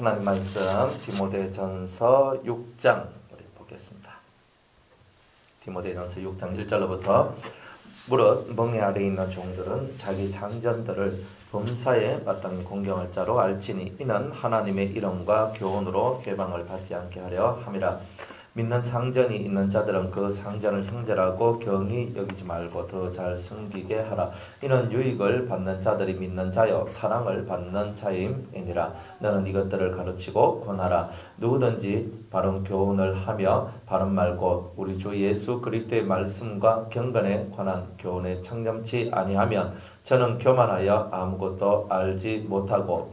하나님 말씀 디모데전서 6장 우리 보겠습니다. 디모데전서 6장 1절로부터 무릇 멍에 아래 있는 종들은 자기 상전들을 범사에 마땅히 공경할 자로 알지니 이는 하나님의 이름과 교훈으로 회방을 받지 않게 하려 함이라. 믿는 상전이 있는 자들은 그 상전을 형제라고 경히 여기지 말고 더 잘 섬기게 하라. 이는 유익을 받는 자들이 믿는 자여 사랑을 받는 자임이니라. 너는 이것들을 가르치고 권하라. 누구든지 바른 교훈을 하며 바른 말 곧 우리 주 예수 그리스도의 말씀과 경건에 관한 교훈에 청렴치 아니하면 저는 교만하여 아무것도 알지 못하고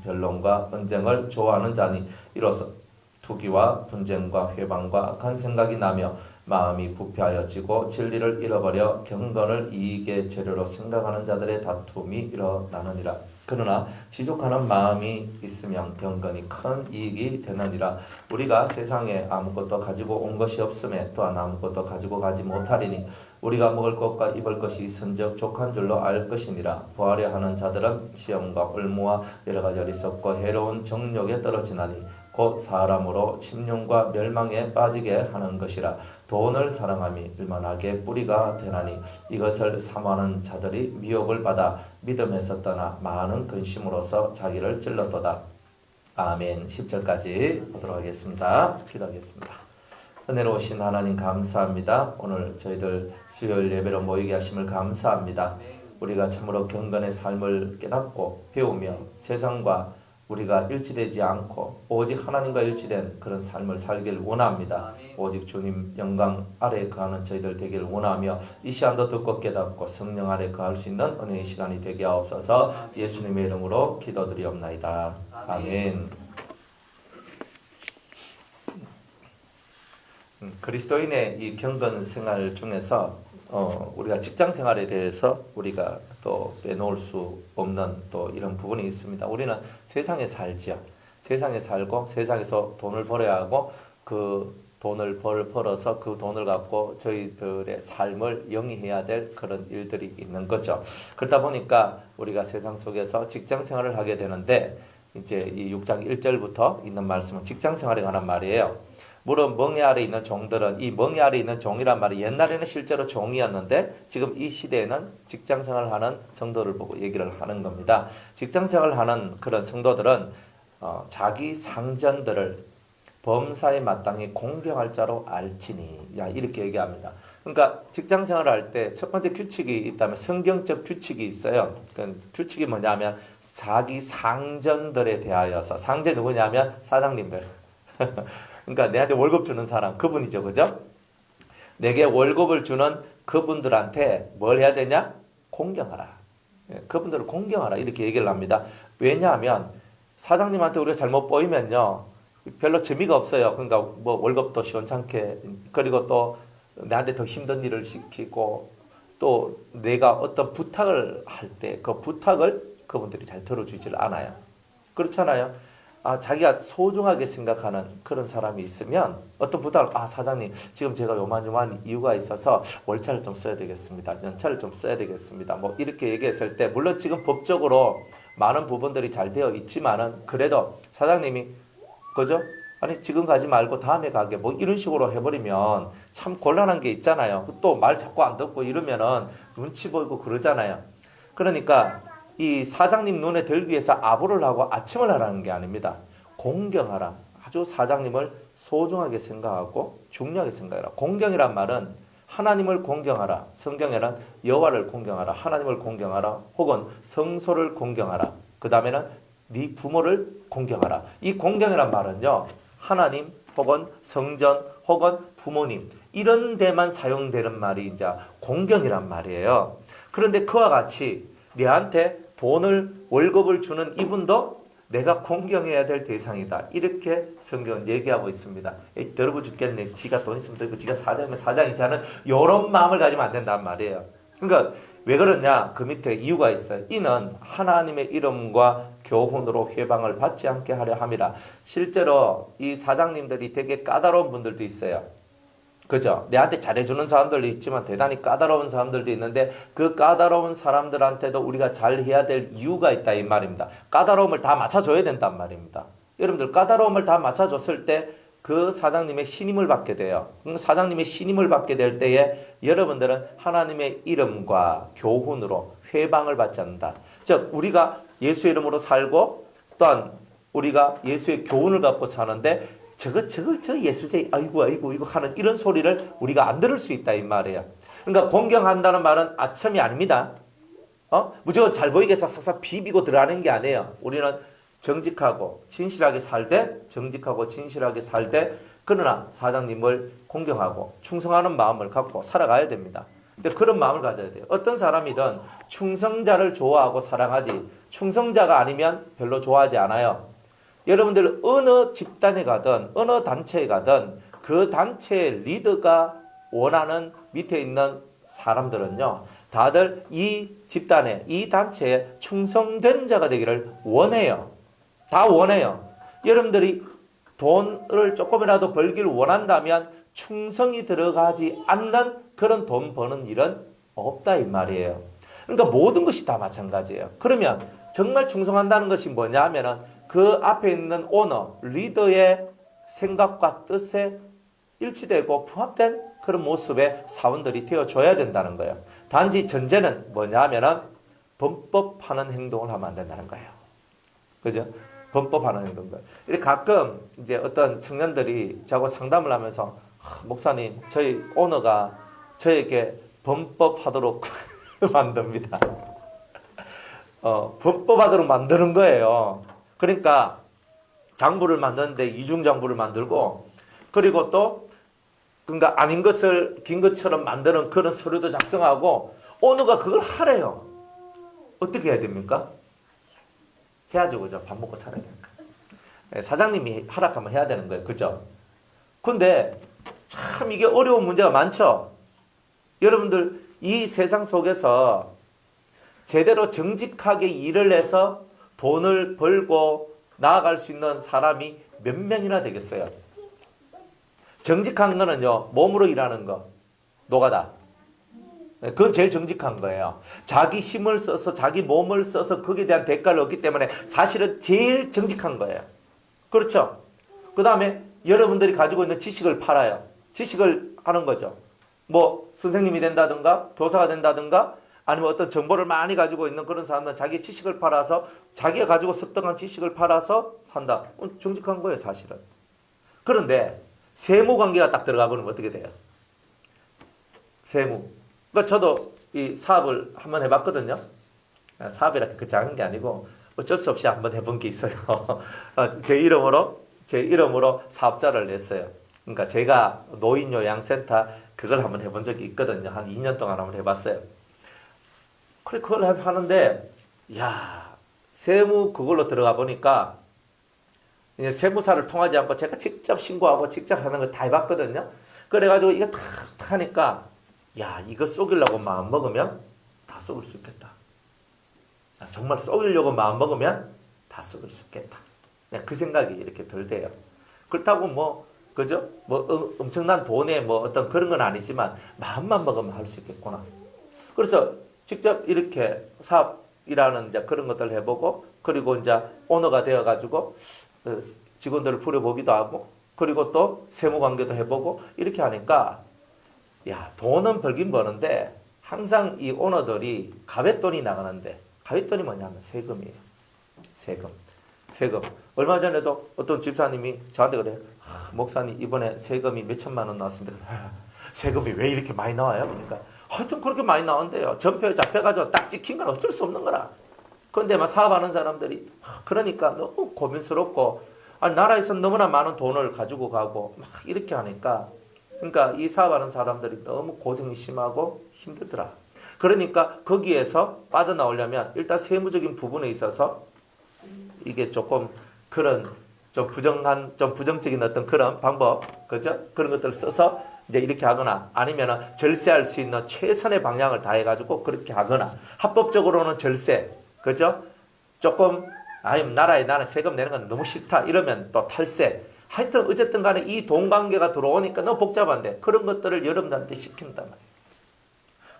변론과 언쟁을 좋아하는 자니 이로써 투기와 분쟁과 회방과 악한 생각이 나며 마음이 부패하여지고 진리를 잃어버려 경건을 이익의 재료로 생각하는 자들의 다툼이 일어나느니라. 그러나 지족하는 마음이 있으면 경건이 큰 이익이 되느니라. 우리가 세상에 아무것도 가지고 온 것이 없음에 또한 아무것도 가지고 가지 못하리니 우리가 먹을 것과 입을 것이 있은즉 족한 줄로 알 것이니라. 부하려 하는 자들은 시험과 올무와 여러 가지 어리석고 해로운 정욕에 떨어지나니 곧 사람으로 침륜과 멸망에 빠지게 하는 것이라. 돈을 사랑함이 일만하게 뿌리가 되나니 이것을 사모하는 자들이 미혹을 받아 믿음에서 떠나 많은 근심으로써 자기를 찔렀도다. 아멘. 10절까지 보도록 하겠습니다. 기도하겠습니다. 은혜로우신 하나님 감사합니다. 오늘 저희들 수요일 예배로 모이게 하심을 감사합니다. 우리가 참으로 경건의 삶을 깨닫고 배우며 세상과 우리가 일치되지 않고 오직 하나님과 일치된 그런 삶을 살길 원합니다. 오직 주님 영광 아래에 거하는 저희들 되길 원하며 이 시간도 듣고 깨닫고 성령 아래 거할 수 있는 은혜의 시간이 되게 하옵소서. 예수님의 이름으로 기도드리옵나이다. 아멘. 그리스도인의 이 경건 생활 중에서 우리가 직장 생활에 대해서 우리가 또 빼놓을 수 없는 또 이런 부분이 있습니다. 우리는 세상에 살지요. 세상에 살고 세상에서 돈을 벌어야 하고 그 돈을 벌어서 그 돈을 갖고 저희들의 삶을 영위해야 될 그런 일들이 있는 거죠. 그러다 보니까 우리가 세상 속에서 직장 생활을 하게 되는데 이제 이 6장 1절부터 있는 말씀은 직장 생활에 관한 말이에요. 물론 멍에 아래 있는 종들은 이 멍에 아래 있는 종이란 말이 옛날에는 실제로 종이었는데 지금 이 시대에는 직장생활을 하는 성도를 보고 얘기를 하는 겁니다. 직장생활을 하는 그런 성도들은 자기 상전들을 범사에 마땅히 공경할 자로 알지니 이렇게 얘기합니다. 그러니까 직장생활을 할 때 첫 번째 규칙이 있다면 성경적 규칙이 있어요. 그 규칙이 뭐냐면 자기 상전들에 대하여서 상전 누구냐면 사장님들 그러니까 내한테 월급 주는 사람 그분이죠. 그죠? 내게 월급을 주는 그분들한테 뭘 해야 되냐? 공경하라. 그분들을 공경하라 이렇게 얘기를 합니다. 왜냐하면 사장님한테 우리가 잘못 보이면요 별로 재미가 없어요. 그러니까 뭐 월급도 시원찮게 그리고 또 나한테 더 힘든 일을 시키고 또 내가 어떤 부탁을 할 때 그 부탁을 그분들이 잘 들어주질 않아요. 그렇잖아요. 자기가 소중하게 생각하는 그런 사람이 있으면 어떤 부탁을 사장님 지금 제가 요만요만 이유가 있어서 월차를 좀 써야 되겠습니다. 연차를 좀 써야 되겠습니다. 뭐 이렇게 얘기했을 때 물론 지금 법적으로 많은 부분들이 잘 되어 있지만은 그래도 사장님이 그죠? 아니 지금 가지 말고 다음에 가게 뭐 이런 식으로 해버리면 참 곤란한 게 있잖아요. 또 말 자꾸 안 듣고 이러면은 눈치 보이고 그러잖아요. 그러니까 이 사장님 눈에 들기 위해서 아부를 하고 아침을 하라는 게 아닙니다. 공경하라. 아주 사장님을 소중하게 생각하고 중요하게 생각하라. 공경이란 말은 하나님을 공경하라. 성경에는 여호와를 공경하라. 하나님을 공경하라. 혹은 성소를 공경하라. 그 다음에는 네 부모를 공경하라. 이 공경이란 말은요. 하나님 혹은 성전 혹은 부모님 이런 데만 사용되는 말이 이제 공경이란 말이에요. 그런데 그와 같이 내한테 돈을 월급을 주는 이분도 내가 공경해야 될 대상이다. 이렇게 성경은 얘기하고 있습니다. 더러워 죽겠네. 지가 돈 있으면 되고 지가 사장이면 사장이지 않은 이런 마음을 가지면 안 된단 말이에요. 그러니까 왜 그러냐? 그 밑에 이유가 있어요. 이는 하나님의 이름과 교훈으로 회방을 받지 않게 하려 함이라. 실제로 이 사장님들이 되게 까다로운 분들도 있어요. 그죠? 내한테 잘해주는 사람들도 있지만 대단히 까다로운 사람들도 있는데 그 까다로운 사람들한테도 우리가 잘해야 될 이유가 있다 이 말입니다. 까다로움을 다 맞춰줘야 된단 말입니다. 여러분들 까다로움을 다 맞춰줬을 때 그 사장님의 신임을 받게 돼요. 사장님의 신임을 받게 될 때에 여러분들은 하나님의 이름과 교훈으로 회방을 받지 않는다. 즉 우리가 예수의 이름으로 살고 또한 우리가 예수의 교훈을 갖고 사는데 저 예수제 아이고 이거 하는 이런 소리를 우리가 안 들을 수 있다 이 말이에요. 그러니까 공경한다는 말은 아첨이 아닙니다. 무조건 잘 보이게 싹싹 비비고 들어가는 게 아니에요. 우리는 정직하고 진실하게 살되 그러나 사장님을 공경하고 충성하는 마음을 갖고 살아가야 됩니다. 근데 그런 마음을 가져야 돼요. 어떤 사람이든 충성자를 좋아하고 사랑하지 충성자가 아니면 별로 좋아하지 않아요. 여러분들 어느 집단에 가든 어느 단체에 가든 그 단체의 리더가 원하는 밑에 있는 사람들은요. 다들 이 집단에 이 단체에 충성된 자가 되기를 원해요. 다 원해요. 여러분들이 돈을 조금이라도 벌기를 원한다면 충성이 들어가지 않는 그런 돈 버는 일은 없다 이 말이에요. 그러니까 모든 것이 다 마찬가지예요. 그러면 정말 충성한다는 것이 뭐냐 하면은 그 앞에 있는 오너, 리더의 생각과 뜻에 일치되고 부합된 그런 모습의 사원들이 되어줘야 된다는 거예요. 단지 전제는 뭐냐 하면은 범법하는 행동을 하면 안 된다는 거예요. 그죠? 범법하는 행동들. 이렇게 가끔 이제 어떤 청년들이 저하고 상담을 하면서 목사님, 저희 오너가 저에게 범법하도록 만듭니다. 범법하도록 만드는 거예요. 그러니까 장부를 만드는데 이중장부를 만들고 그리고 또 그러니까 아닌 것을 긴 것처럼 만드는 그런 서류도 작성하고 오너가 그걸 하래요. 어떻게 해야 됩니까? 해야죠. 그죠? 밥 먹고 살아야 되니까. 사장님이 허락하면 해야 되는 거예요. 그죠? 근데 참 이게 어려운 문제가 많죠? 여러분들 이 세상 속에서 제대로 정직하게 일을 해서 돈을 벌고 나아갈 수 있는 사람이 몇 명이나 되겠어요? 정직한 거는요. 몸으로 일하는 거. 노가다. 그건 제일 정직한 거예요. 자기 힘을 써서 자기 몸을 써서 거기에 대한 대가를 얻기 때문에 사실은 제일 정직한 거예요. 그렇죠? 그 다음에 여러분들이 가지고 있는 지식을 팔아요. 지식을 하는 거죠. 뭐 선생님이 된다든가 교사가 된다든가 아니면 어떤 정보를 많이 가지고 있는 그런 사람은 자기 지식을 팔아서 자기가 가지고 습득한 지식을 팔아서 산다. 정직한 거예요 사실은. 그런데 세무관계가 딱 들어가 버리면 어떻게 돼요? 세무. 그러니까 저도 이 사업을 한번 해봤거든요. 사업이라 그 작은 게 아니고 어쩔 수 없이 한번 해본 게 있어요. 제 이름으로 사업자를 냈어요. 그러니까 제가 노인요양센터 그걸 한번 해본 적이 있거든요. 한 2년 동안 한번 해봤어요. 그래 그걸 하는데 야 세무 그걸로 들어가 보니까 이제 세무사를 통하지 않고 제가 직접 신고하고 직접 하는 거 다 해봤거든요. 그래가지고 이거 탁 하니까 야 이거 속이려고 마음 먹으면 다 속을 수 있겠다. 정말 속이려고 마음 먹으면 다 속을 수 있겠다. 그 생각이 이렇게 들대요. 그렇다고 뭐 그죠? 뭐 엄청난 돈에 뭐 어떤 그런 건 아니지만 마음만 먹으면 할 수 있겠구나. 그래서 직접 이렇게 사업이라는 이제 그런 것들을 해보고 그리고 이제 오너가 되어가지고 직원들을 부려보기도 하고 그리고 또 세무관계도 해보고 이렇게 하니까 야 돈은 벌긴 버는데 항상 이 오너들이 가뱃돈이 나가는데 가뱃돈이 뭐냐면 세금이에요. 세금. 얼마 전에도 어떤 집사님이 저한테 그래요. 목사님 이번에 세금이 몇 천만 원 나왔습니다. 세금이 왜 이렇게 많이 나와요? 그러니까 하여튼 그렇게 많이 나온대요. 전표에 잡혀가지고 딱 찍힌 건 어쩔 수 없는 거라. 그런데 막 사업하는 사람들이 그러니까 너무 고민스럽고 아니 나라에서 너무나 많은 돈을 가지고 가고 막 이렇게 하니까 그러니까 이 사업하는 사람들이 너무 고생이 심하고 힘들더라. 그러니까 거기에서 빠져나오려면 일단 세무적인 부분에 있어서 이게 조금 그런 좀 부정적인 어떤 그런 방법, 그죠? 그런 것들을 써서 이제 이렇게 하거나 아니면은 절세할 수 있는 최선의 방향을 다해가지고 그렇게 하거나 합법적으로는 절세, 그죠? 조금 아니면 나라에 나는 세금 내는 건 너무 싫다 이러면 또 탈세. 하여튼 어쨌든 간에 이 돈 관계가 들어오니까 너무 복잡한데 그런 것들을 여러분들한테 시킨단 말이에요.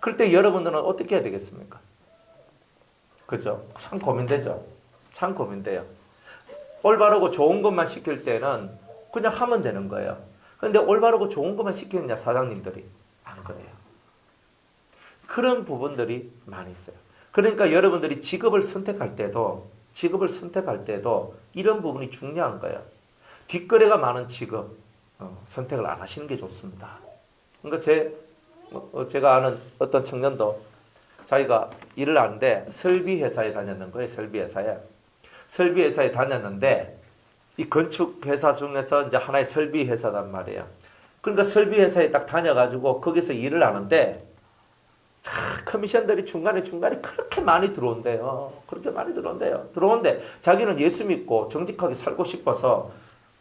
그럴 때 여러분들은 어떻게 해야 되겠습니까? 그죠? 참 고민되죠? 참 고민돼요. 올바르고 좋은 것만 시킬 때는 그냥 하면 되는 거예요. 그런데 올바르고 좋은 것만 시키느냐 사장님들이 안 그래요. 그런 부분들이 많이 있어요. 그러니까 여러분들이 직업을 선택할 때도 이런 부분이 중요한 거예요. 뒷거래가 많은 직업 선택을 안 하시는 게 좋습니다. 그러니까 제가 아는 어떤 청년도 자기가 일을 하는데 설비회사에 다녔는 거예요. 설비회사에 다녔는데 이 건축회사 중에서 이제 하나의 설비회사단 말이에요. 그러니까 설비회사에 딱 다녀가지고 거기서 일을 하는데 커미션들이 중간에 그렇게 많이 들어온대요. 들어오는데 자기는 예수 믿고 정직하게 살고 싶어서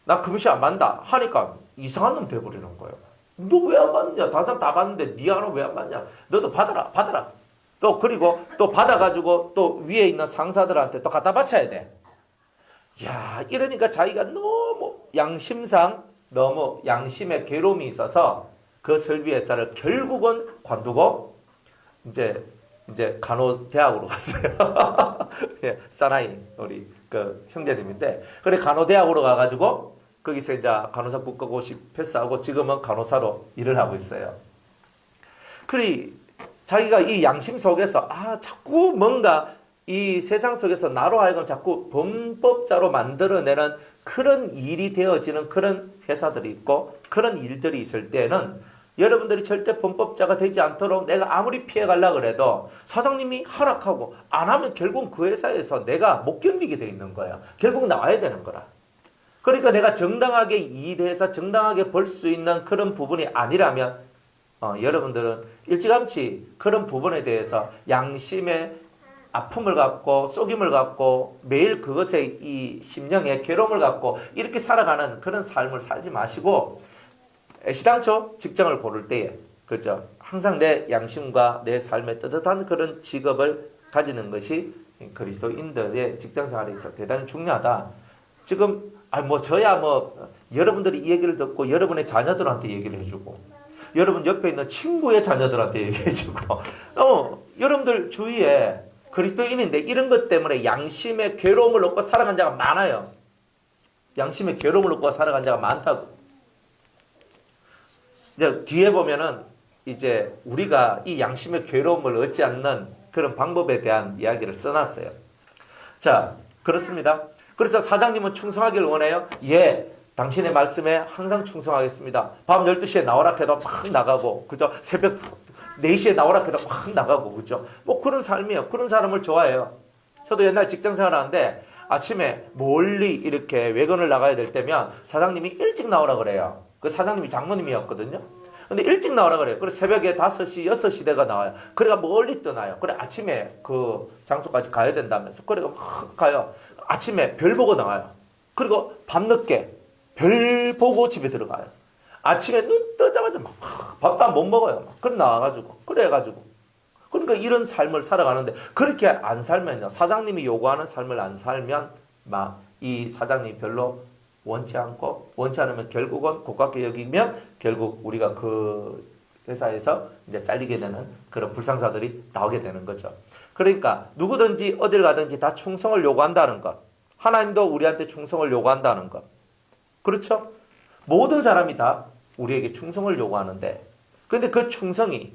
나 커미션 안 받는다 하니까 이상한 놈 돼버리는 거예요. 너 왜 안 받느냐? 다른 사람 다 받는데 니 하나 왜 안 받냐? 너도 받아라. 또 그리고 또 받아가지고 또 위에 있는 상사들한테 또 갖다 바쳐야 돼. 야, 이러니까 자기가 너무 양심의 괴로움이 있어서 그 설비회사를 결국은 관두고 이제 간호대학으로 갔어요. 예, 사나이 우리 그 형제님인데 그래 간호대학으로 가가지고 거기서 이제 간호사 국가고시 패스하고 지금은 간호사로 일을 하고 있어요. 그래 자기가 이 양심 속에서 자꾸 뭔가 이 세상 속에서 나로 하여금 자꾸 범법자로 만들어내는 그런 일이 되어지는 그런 회사들이 있고 그런 일들이 있을 때는 여러분들이 절대 범법자가 되지 않도록 내가 아무리 피해가려고 그래도 사장님이 허락하고 안 하면 결국 그 회사에서 내가 못 견디게 돼 있는 거야. 결국 나와야 되는 거라. 그러니까 내가 정당하게 일해서 정당하게 벌 수 있는 그런 부분이 아니라면 여러분들은 일찌감치 그런 부분에 대해서 양심의 아픔을 갖고 속임을 갖고 매일 그것에 이 심령의 괴로움을 갖고 이렇게 살아가는 그런 삶을 살지 마시고 애시당초 직장을 고를 때에 그죠? 항상 내 양심과 내 삶에 뜨뜻한 그런 직업을 가지는 것이 그리스도인들의 직장 생활에 있어 대단히 중요하다. 지금 저야 여러분들이 이 얘기를 듣고 여러분의 자녀들한테 얘기를 해주고 여러분 옆에 있는 친구의 자녀들한테 얘기해주고 여러분들 주위에 그리스도인인데 이런 것 때문에 양심의 괴로움을 얻고 살아간 자가 많아요. 양심의 괴로움을 얻고 살아간 자가 많다고. 이제 뒤에 보면은 이제 우리가 이 양심의 괴로움을 얻지 않는 그런 방법에 대한 이야기를 써놨어요. 자, 그렇습니다. 그래서 사장님은 충성하기를 원해요. 예, 당신의 말씀에 항상 충성하겠습니다. 밤 12시에 나오라 해도 막 나가고, 그죠? 새벽 4시에 나오라 해도 막 나가고, 그죠? 그런 삶이에요. 그런 사람을 좋아해요. 저도 옛날 직장 생활 하는데 아침에 멀리 이렇게 외근을 나가야 될 때면 사장님이 일찍 나오라 그래요. 그 사장님이 장모님이었거든요. 근데 일찍 나오라 그래요. 그래 새벽에 5시, 6시 대가 나와요. 그래가 멀리 떠나요. 그래 아침에 그 장소까지 가야 된다면서. 그래가 막 가요. 아침에 별 보고 나와요. 그리고 밤늦게 별 보고 집에 들어가요. 아침에 눈 뜨자마자 막 밥도 못 먹어요. 그래 나와가지고. 그래가지고. 그러니까 이런 삶을 살아가는데 그렇게 안 살면요. 사장님이 요구하는 삶을 안 살면 이 사장님이 별로 원치 않으면 결국은 고깝게 여기면 결국 우리가 그 회사에서 이제 잘리게 되는 그런 불상사들이 나오게 되는 거죠. 그러니까 누구든지 어딜 가든지 다 충성을 요구한다는 것. 하나님도 우리한테 충성을 요구한다는 것. 그렇죠? 모든 사람이 다 우리에게 충성을 요구하는데 근데 그 충성이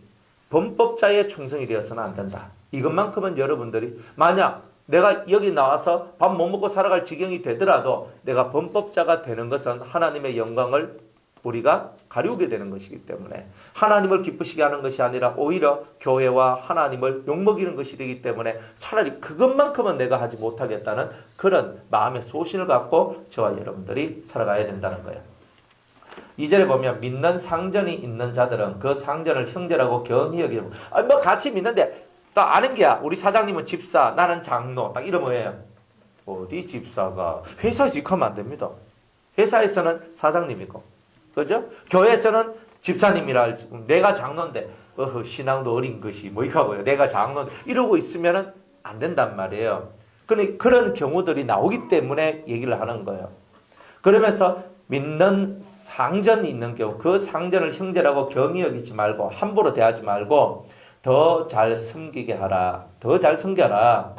범법자의 충성이 되어서는 안 된다. 이것만큼은 여러분들이 만약 내가 여기 나와서 밥 못 먹고 살아갈 지경이 되더라도 내가 범법자가 되는 것은 하나님의 영광을 우리가 가리우게 되는 것이기 때문에 하나님을 기쁘시게 하는 것이 아니라 오히려 교회와 하나님을 욕먹이는 것이 되기 때문에 차라리 그것만큼은 내가 하지 못하겠다는 그런 마음의 소신을 갖고 저와 여러분들이 살아가야 된다는 거예요. 2절에 보면 믿는 상전이 있는 자들은 그 상전을 형제라고 견히 여기고 같이 믿는데 딱 아는 게야. 우리 사장님은 집사, 나는 장로. 딱 이러면 뭐예요? 어디 집사가? 회사에서 이렇게 하면 안 됩니다. 회사에서는 사장님이고, 그죠? 교회에서는 집사님이라 할지, 내가 장로인데, 신앙도 어린 것이, 이렇게 하고요. 내가 장로인데, 이러고 있으면 안 된단 말이에요. 근데 그런 경우들이 나오기 때문에 얘기를 하는 거예요. 그러면서 믿는 상전이 있는 경우, 그 상전을 형제라고 경히 여기지 말고, 함부로 대하지 말고, 더 잘 섬기게 하라. 더 잘 섬겨라.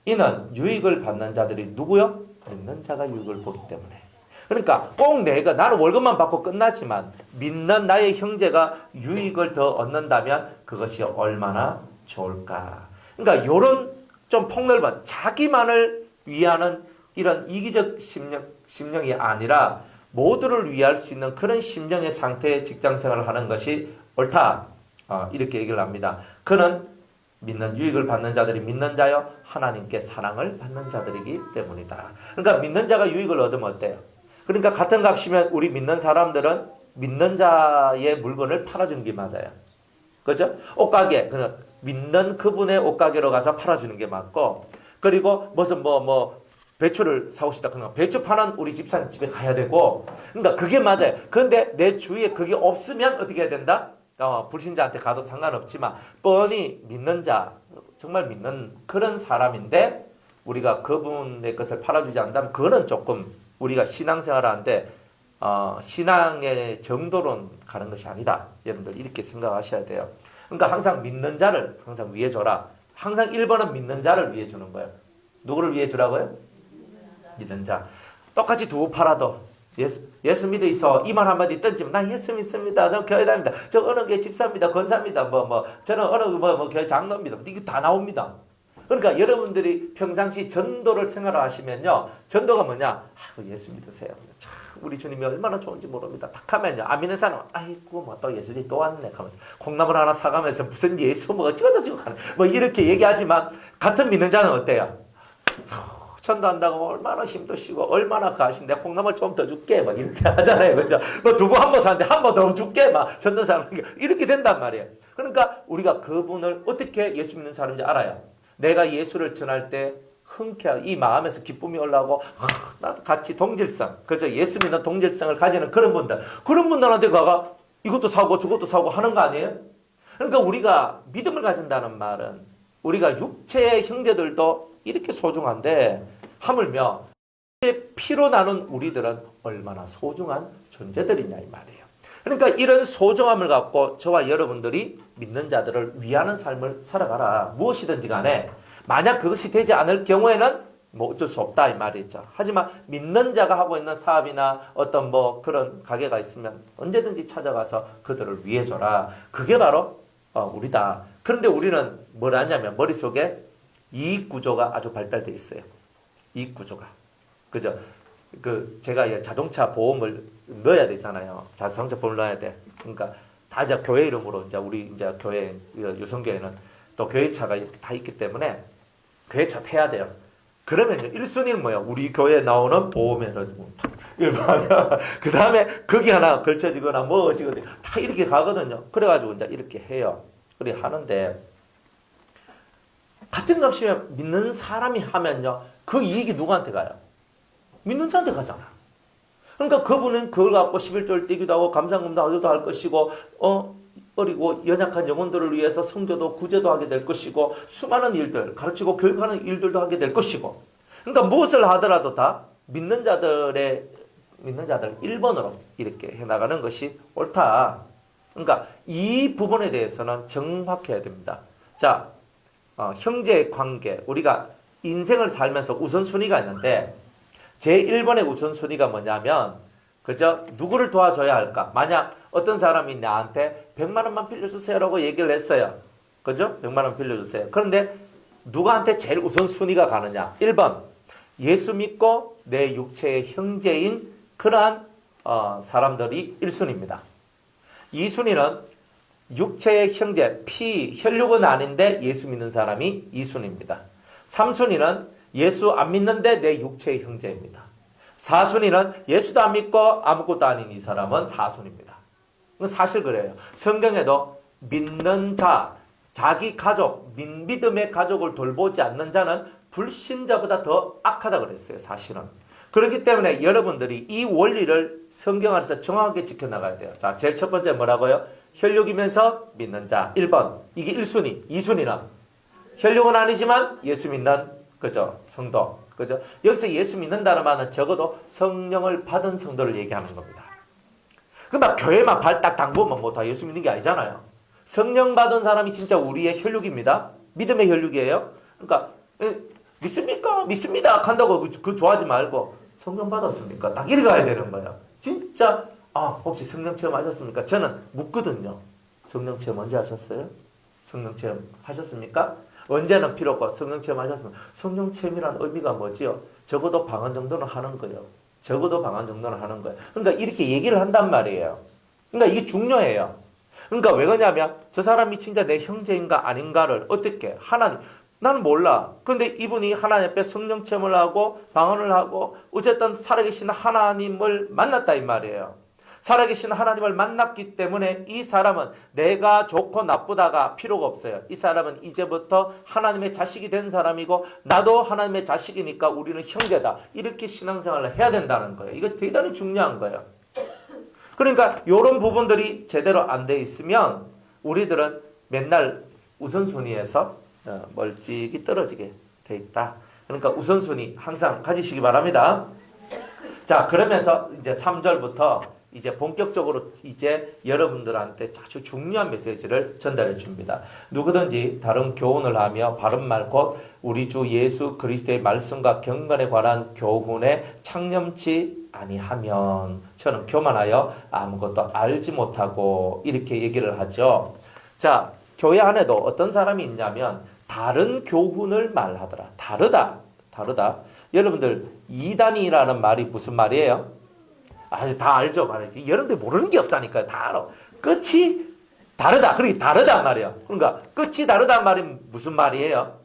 이는 유익을 받는 자들이 누구요? 믿는 자가 유익을 보기 때문에. 그러니까 꼭 내가 나는 월급만 받고 끝나지만 믿는 나의 형제가 유익을 더 얻는다면 그것이 얼마나 좋을까. 그러니까 이런 좀 폭넓은 자기만을 위하는 이런 이기적 심령이 아니라 모두를 위할 수 있는 그런 심령의 상태의 직장생활을 하는 것이 옳다. 이렇게 얘기를 합니다. 그는 믿는 유익을 받는 자들이 믿는 자여 하나님께 사랑을 받는 자들이기 때문이다. 그러니까 믿는 자가 유익을 얻으면 어때요? 그러니까 같은 값이면 우리 믿는 사람들은 믿는 자의 물건을 팔아주는 게 맞아요. 그죠? 옷가게, 그냥 믿는 그분의 옷가게로 가서 팔아주는 게 맞고, 그리고 무슨 배추를 사고 싶다. 그러면 배추 파는 우리 집사님 집에 가야 되고, 그러니까 그게 맞아요. 그런데 내 주위에 그게 없으면 어떻게 해야 된다? 불신자한테 가도 상관없지만 뻔히 믿는 자, 정말 믿는 그런 사람인데 우리가 그분의 것을 팔아주지 않는다면 그거는 조금 우리가 신앙생활을 하는데 신앙의 정도로 가는 것이 아니다. 여러분들 이렇게 생각하셔야 돼요. 그러니까 항상 믿는 자를 항상 위해 줘라. 항상 1번은 믿는 자를 위해 주는 거예요. 누구를 위해 주라고요? 믿는 자. 똑같이 두고 팔아도 예수 믿어 있어. 이만 한마디 던지면 나 예수 믿습니다. 저는 교회 다닙니다. 저 어느 교회 집사입니다. 권사입니다. 저는 어느 교회 장로입니다. 이거 다 나옵니다. 그러니까 여러분들이 평상시 전도를 생활하시면요. 전도가 뭐냐? 예수 믿으세요. 참 우리 주님이 얼마나 좋은지 모릅니다. 딱 하면요. 안 믿는 사람은 아이고 또 예수님 또 왔네 하면서 콩나물 하나 사가면서 무슨 예수 어쩌고저쩌고 하네. 이렇게 얘기하지만 같은 믿는 자는 어때요? 전도한다고 얼마나 힘드시고 얼마나 가신데 콩나물 좀 더 줄게 이렇게 하잖아요. 그죠? 두부 한 번 사는데 한 번 더 줄게 전도 사람 이렇게 된단 말이에요. 그러니까 우리가 그분을 어떻게 예수 믿는 사람인지 알아요. 내가 예수를 전할 때 흔쾌하게 이 마음에서 기쁨이 올라오고 나도 같이 동질성, 그죠? 예수 믿는 동질성을 가지는 그런 분들한테 가가 이것도 사고 저것도 사고 하는 거 아니에요? 그러니까 우리가 믿음을 가진다는 말은 우리가 육체의 형제들도 이렇게 소중한데 하물며 피로 나눈 우리들은 얼마나 소중한 존재들이냐 이 말이에요. 그러니까 이런 소중함을 갖고 저와 여러분들이 믿는 자들을 위하는 삶을 살아가라. 무엇이든지 간에 만약 그것이 되지 않을 경우에는 어쩔 수 없다 이 말이죠. 하지만 믿는 자가 하고 있는 사업이나 어떤 그런 가게가 있으면 언제든지 찾아가서 그들을 위해 줘라. 그게 바로 우리다. 그런데 우리는 뭘 하냐면 머릿속에 이익구조가 아주 발달되어 있어요. 이익구조가. 그죠? 제가 자동차 보험을 넣어야 되잖아요. 자동차 보험을 넣어야 돼. 그러니까 다 이제 교회 이름으로 우리 교회, 유성교회는 또 교회차가 이렇게 다 있기 때문에 교회차 태야 돼요. 그러면요, 1순위는 뭐예요? 우리 교회에 나오는 보험에서 1번. 그 다음에 거기 하나 걸쳐지거나 어찌거든. 다 이렇게 가거든요. 그래가지고 이제 이렇게 해요. 그래 하는데, 같은 값이면 믿는 사람이 하면요, 그 이익이 누구한테 가요? 믿는 자한테 가잖아. 그러니까 그분은 그걸 갖고 11조를 떼기도 하고 감상금도 하기도 할 것이고 어리고 연약한 영혼들을 위해서 성교도 구제도 하게 될 것이고 수많은 일들 가르치고 교육하는 일들도 하게 될 것이고, 그러니까 무엇을 하더라도 다 믿는 자들 1번으로 이렇게 해나가는 것이 옳다. 그러니까 이 부분에 대해서는 정확해야 됩니다. 자, 형제의 관계, 우리가 인생을 살면서 우선순위가 있는데 제1번의 우선순위가 뭐냐면, 그죠? 누구를 도와줘야 할까? 만약 어떤 사람이 나한테 100만 원만 빌려주세요라고 얘기를 했어요. 그죠? 100만 원 빌려주세요. 그런데 누구한테 제일 우선순위가 가느냐? 1번, 예수 믿고 내 육체의 형제인 그러한 사람들이 1순위입니다. 2순위는 육체의 형제, 혈육은 아닌데 예수 믿는 사람이 2순위입니다. 3순위는 예수 안 믿는데 내 육체의 형제입니다. 4순위는 예수도 안 믿고 아무것도 아닌 이 사람은 4순위입니다. 사실 그래요. 성경에도 믿는 자, 자기 가족, 믿음의 가족을 돌보지 않는 자는 불신자보다 더 악하다 그랬어요. 사실은. 그렇기 때문에 여러분들이 이 원리를 성경 안에서 정확하게 지켜나가야 돼요. 자, 제일 첫 번째 뭐라고요? 혈육이면서 믿는 자 1번. 이게 1순위. 2순위는 혈육은 아니지만 예수 믿는 그죠? 성도. 그죠? 여기서 예수 믿는다는 말은 적어도 성령을 받은 성도를 얘기하는 겁니다. 막 교회만 발 딱 담그면 다 예수 믿는 게 아니잖아요. 성령 받은 사람이 진짜 우리의 혈육입니다. 믿음의 혈육이에요. 그러니까 믿습니까? 믿습니다. 한다고 그 좋아하지 말고 성령 받았습니까? 딱 이리 가야 되는 거야. 진짜 혹시 성령 체험하셨습니까? 저는 묻거든요. 성령 체험 언제 하셨어요? 성령 체험 하셨습니까? 언제는 필요 없고 성령 체험 하셨습니까? 성령 체험이란 의미가 뭐지요? 적어도 방언 정도는 하는 거예요. 적어도 방언 정도는 하는 거예요. 그러니까 이렇게 얘기를 한단 말이에요. 그러니까 이게 중요해요. 그러니까 왜 그러냐면 저 사람이 진짜 내 형제인가 아닌가를 어떻게 하나님 나는 몰라. 근데 이분이 하나님 앞에 성령 체험을 하고 방언을 하고 어쨌든 살아계신 하나님을 만났다 이 말이에요. 살아계신 하나님을 만났기 때문에 이 사람은 내가 좋고 나쁘다가 필요가 없어요. 이 사람은 이제부터 하나님의 자식이 된 사람이고 나도 하나님의 자식이니까 우리는 형제다. 이렇게 신앙생활을 해야 된다는 거예요. 이거 대단히 중요한 거예요. 그러니까 이런 부분들이 제대로 안 돼 있으면 우리들은 맨날 우선순위에서 멀찍이 떨어지게 돼 있다. 그러니까 우선순위 항상 가지시기 바랍니다. 자, 그러면서 이제 3절부터 이제 본격적으로 이제 여러분들한테 아주 중요한 메시지를 전달해 줍니다. 누구든지 다른 교훈을 하며 바른 말 곧 우리 주 예수 그리스도의 말씀과 경건에 관한 교훈에 창념치 아니하면 저는 교만하여 아무것도 알지 못하고 이렇게 얘기를 하죠. 자, 교회 안에도 어떤 사람이 있냐면 다른 교훈을 말하더라. 다르다. 여러분들 이단이라는 말이 무슨 말이에요? 다 알죠. 여러분들 모르는 게 없다니까요. 다 알아. 끝이 다르다. 그렇게 다르단 말이에요. 그러니까 끝이 다르단 말이 무슨 말이에요?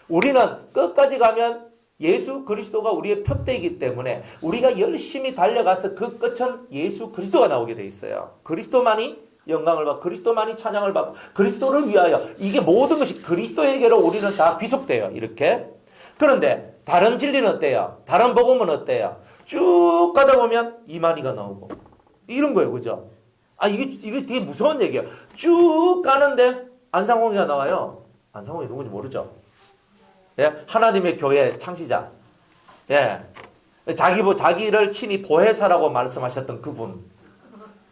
우리는 끝까지 가면 예수 그리스도가 우리의 표대이기 때문에 우리가 열심히 달려가서 그 끝은 예수 그리스도가 나오게 돼 있어요. 그리스도만이 영광을 받고 그리스도만이 찬양을 받고 그리스도를 위하여 이게 모든 것이 그리스도에게로 우리는 다 귀속돼요. 이렇게. 그런데 다른 진리는 어때요? 다른 복음은 어때요? 쭉 가다 보면 이만희가 나오고 이런 거예요. 그죠? 이게 되게 무서운 얘기예요. 쭉 가는데 안상홍이가 나와요. 안상홍이 누군지 모르죠? 예? 하나님의 교회 창시자. 예. 자기를 친히 보혜사라고 말씀하셨던 그분.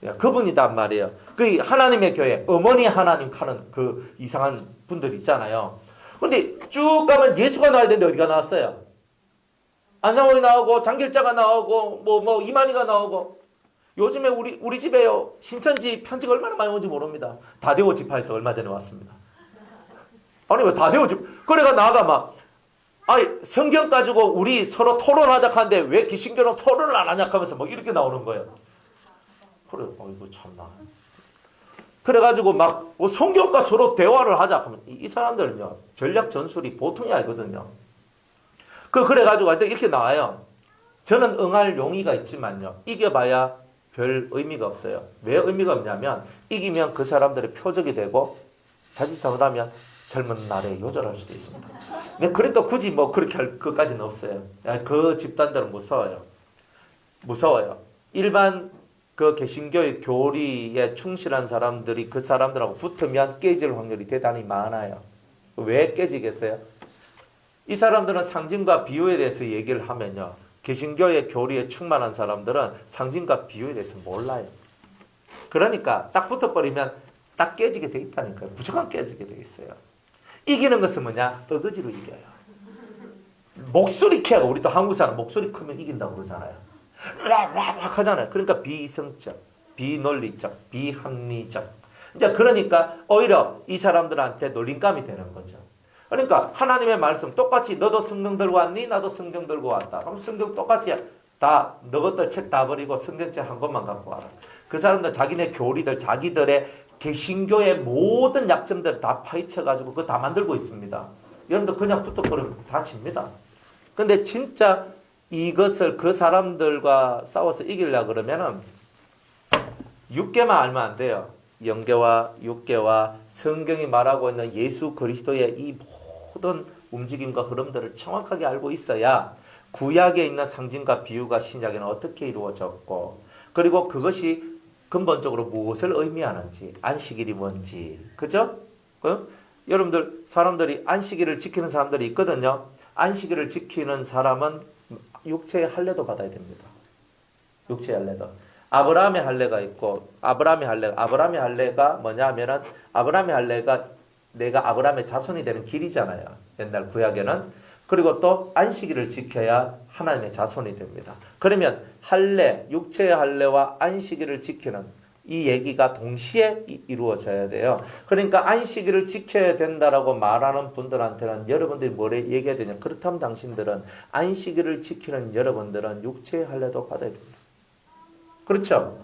예, 그분이단 말이에요. 그 하나님의 교회, 어머니 하나님 하는 그 이상한 분들 있잖아요. 근데 쭉 가면 예수가 나와야 되는데 어디가 나왔어요? 안상홍이 나오고 장길자가 나오고 뭐 이만희가 나오고 요즘에 우리 집에요 신천지 편지가 얼마나 많이 오는지 모릅니다. 다대오 지파에서 얼마 전에 왔습니다. 아니 왜 다대오 집 그래가 나가 막 성경 가지고 우리 서로 토론하자 하는데 왜 기신교는 토론을 안 하냐 하면서 막 이렇게 나오는 거예요. 그래 이거 참나. 그래가지고 막 성경과 서로 대화를 하자 하면 이 사람들은요 전략 전술이 보통이 아니거든요. 그래가지고 이렇게 나와요. 저는 응할 용의가 있지만요. 이겨봐야 별 의미가 없어요. 왜 의미가 없냐면 이기면 그 사람들의 표적이 되고 자칫 잘못하면 젊은 날에 요절할 수도 있습니다. 그러니까 굳이 그렇게 할 것까지는 없어요. 그 집단들은 무서워요. 일반 그 개신교의 교리에 충실한 사람들이 그 사람들하고 붙으면 깨질 확률이 대단히 많아요. 왜 깨지겠어요? 이 사람들은 상징과 비유에 대해서 얘기를 하면요. 개신교의 교리에 충만한 사람들은 상징과 비유에 대해서 몰라요. 그러니까 딱 붙어버리면 딱 깨지게 돼 있다니까요. 무조건 깨지게 돼 있어요. 이기는 것은 뭐냐? 어거지로 이겨요. 목소리 키하고 우리 또 한국 사람 목소리 크면 이긴다고 그러잖아요. 락락락 하잖아요. 그러니까 비이성적, 비논리적, 비합리적. 이제 그러니까 오히려 이 사람들한테 놀림감이 되는 거죠. 그러니까 하나님의 말씀 똑같이 너도 성경 들고 왔니? 나도 성경 들고 왔다. 그럼 성경 똑같이 다 너것들 책 다 버리고 성경책 한 권만 갖고 와라. 그 사람들 자기네 교리들 자기들의 개신교의 모든 약점들을 다 파헤쳐가지고 그거 다 만들고 있습니다. 여러분들 그냥 붙어버리면 다 집니다. 근데 진짜 이것을 그 사람들과 싸워서 이기려고 그러면은 6개만 알면 안 돼요. 영계와 육계와 성경이 말하고 있는 예수 그리스도의 이 모든 움직임과 흐름들을 정확하게 알고 있어야 구약에 있는 상징과 비유가 신약에는 어떻게 이루어졌고 그리고 그것이 근본적으로 무엇을 의미하는지 안식일이 뭔지 그죠? 여러분들 사람들이 안식일을 지키는 사람들이 있거든요. 안식일을 지키는 사람은 육체의 할례도 받아야 됩니다. 육체의 할례도. 아브라함의 할례가 있고 아브라함의 할례가 뭐냐면은 아브라함의 할례가 내가 아브라함의 자손이 되는 길이잖아요. 옛날 구약에는. 그리고 또 안식일을 지켜야 하나님의 자손이 됩니다. 그러면 할례, 육체의 할례와 안식일을 지키는 이 얘기가 동시에 이루어져야 돼요. 그러니까 안식일을 지켜야 된다라고 말하는 분들한테는 여러분들이 뭐래 얘기해야 되냐. 그렇다면 당신들은 안식일을 지키는 여러분들은 육체의 할례도 받아야 됩니다. 그렇죠?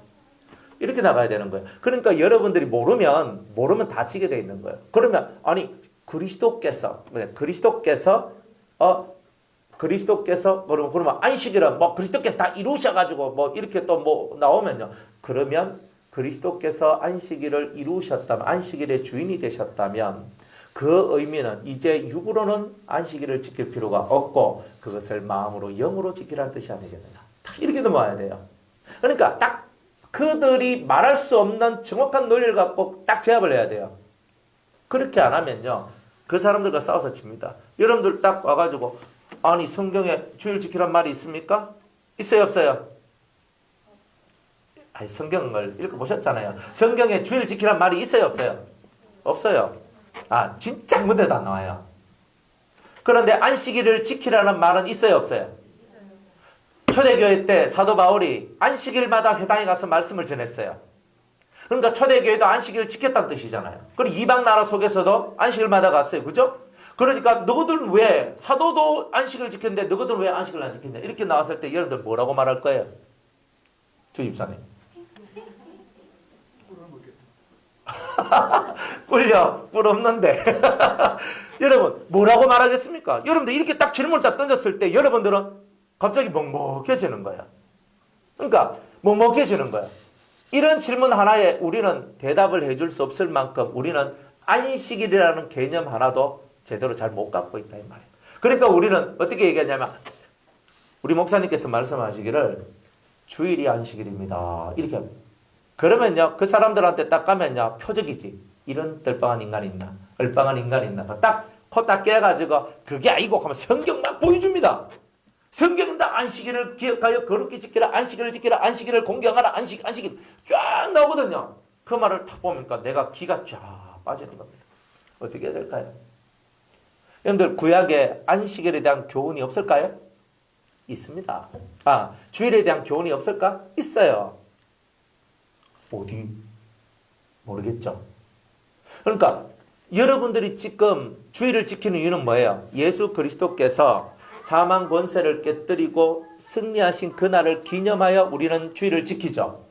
이렇게 나가야 되는 거예요. 그러니까 여러분들이 모르면 다치게 돼 있는 거예요. 그러면 아니 그리스도께서 그러면 안식일은 뭐 그리스도께서 다 이루셔가지고 뭐 이렇게 또 뭐 나오면요. 그러면 그리스도께서 안식일을 이루셨다면 안식일의 주인이 되셨다면 그 의미는 이제 육으로는 안식일을 지킬 필요가 없고 그것을 마음으로 영으로 지키라는 뜻이 아니겠느냐. 딱 이렇게 넘어와야 돼요. 그러니까 딱 그들이 말할 수 없는 정확한 논리를 갖고 딱 제압을 해야 돼요. 그렇게 안 하면요. 그 사람들과 싸워서 집니다. 여러분들 딱 와가지고 아니 성경에 주일 지키란 말이 있습니까? 있어요 없어요? 아니 성경을 읽어보셨잖아요. 성경에 주일 지키란 말이 있어요 없어요? 없어요. 아 진짜 아무 데도 안 나와요. 그런데 안식일을 지키라는 말은 있어요 없어요? 초대교회 때 사도 바울이 안식일마다 회당에 가서 말씀을 전했어요. 그러니까 초대교회도 안식일을 지켰다는 뜻이잖아요. 그리고 이방 나라 속에서도 안식일마다 갔어요. 그죠? 그러니까 너희들은 왜 사도도 안식일을 지켰는데 너희들은 왜 안식일을 안 지켰냐 이렇게 나왔을 때 여러분들 뭐라고 말할 거예요? 주입사님. 꿀 없는데 여러분 뭐라고 말하겠습니까? 여러분들 이렇게 딱 질문을 딱 던졌을 때 여러분들은 갑자기 먹먹해지는 거야. 그러니까 먹먹해지는 거야. 이런 질문 하나에 우리는 대답을 해줄 수 없을 만큼 우리는 안식일이라는 개념 하나도 제대로 잘 못 갖고 있다 이 말이에요. 그러니까 우리는 어떻게 얘기하냐면 우리 목사님께서 말씀하시기를 주일이 안식일입니다. 이렇게 합니다. 그러면요 그 사람들한테 딱 가면요 표적이지. 이런 뜰빵한 인간이 있나 얼빵한 인간이 있나 딱 코 딱 깨가지고 그게 아니고 하면 성경만 보여줍니다. 성경은 다 안식일을 기억하여 거룩히 지키라 안식일을 지키라 안식일을 공경하라 안식일 쫙 나오거든요. 그 말을 딱 보니까 내가 기가 쫙 빠지는 겁니다. 어떻게 해야 될까요? 여러분들 구약에 안식일에 대한 교훈이 없을까요? 있습니다. 주일에 대한 교훈이 없을까? 있어요. 어디? 모르겠죠. 그러니까 여러분들이 지금 주일을 지키는 이유는 뭐예요? 예수 그리스도께서 사망 권세를 깨뜨리고 승리하신 그날을 기념하여 우리는 주일을 지키죠.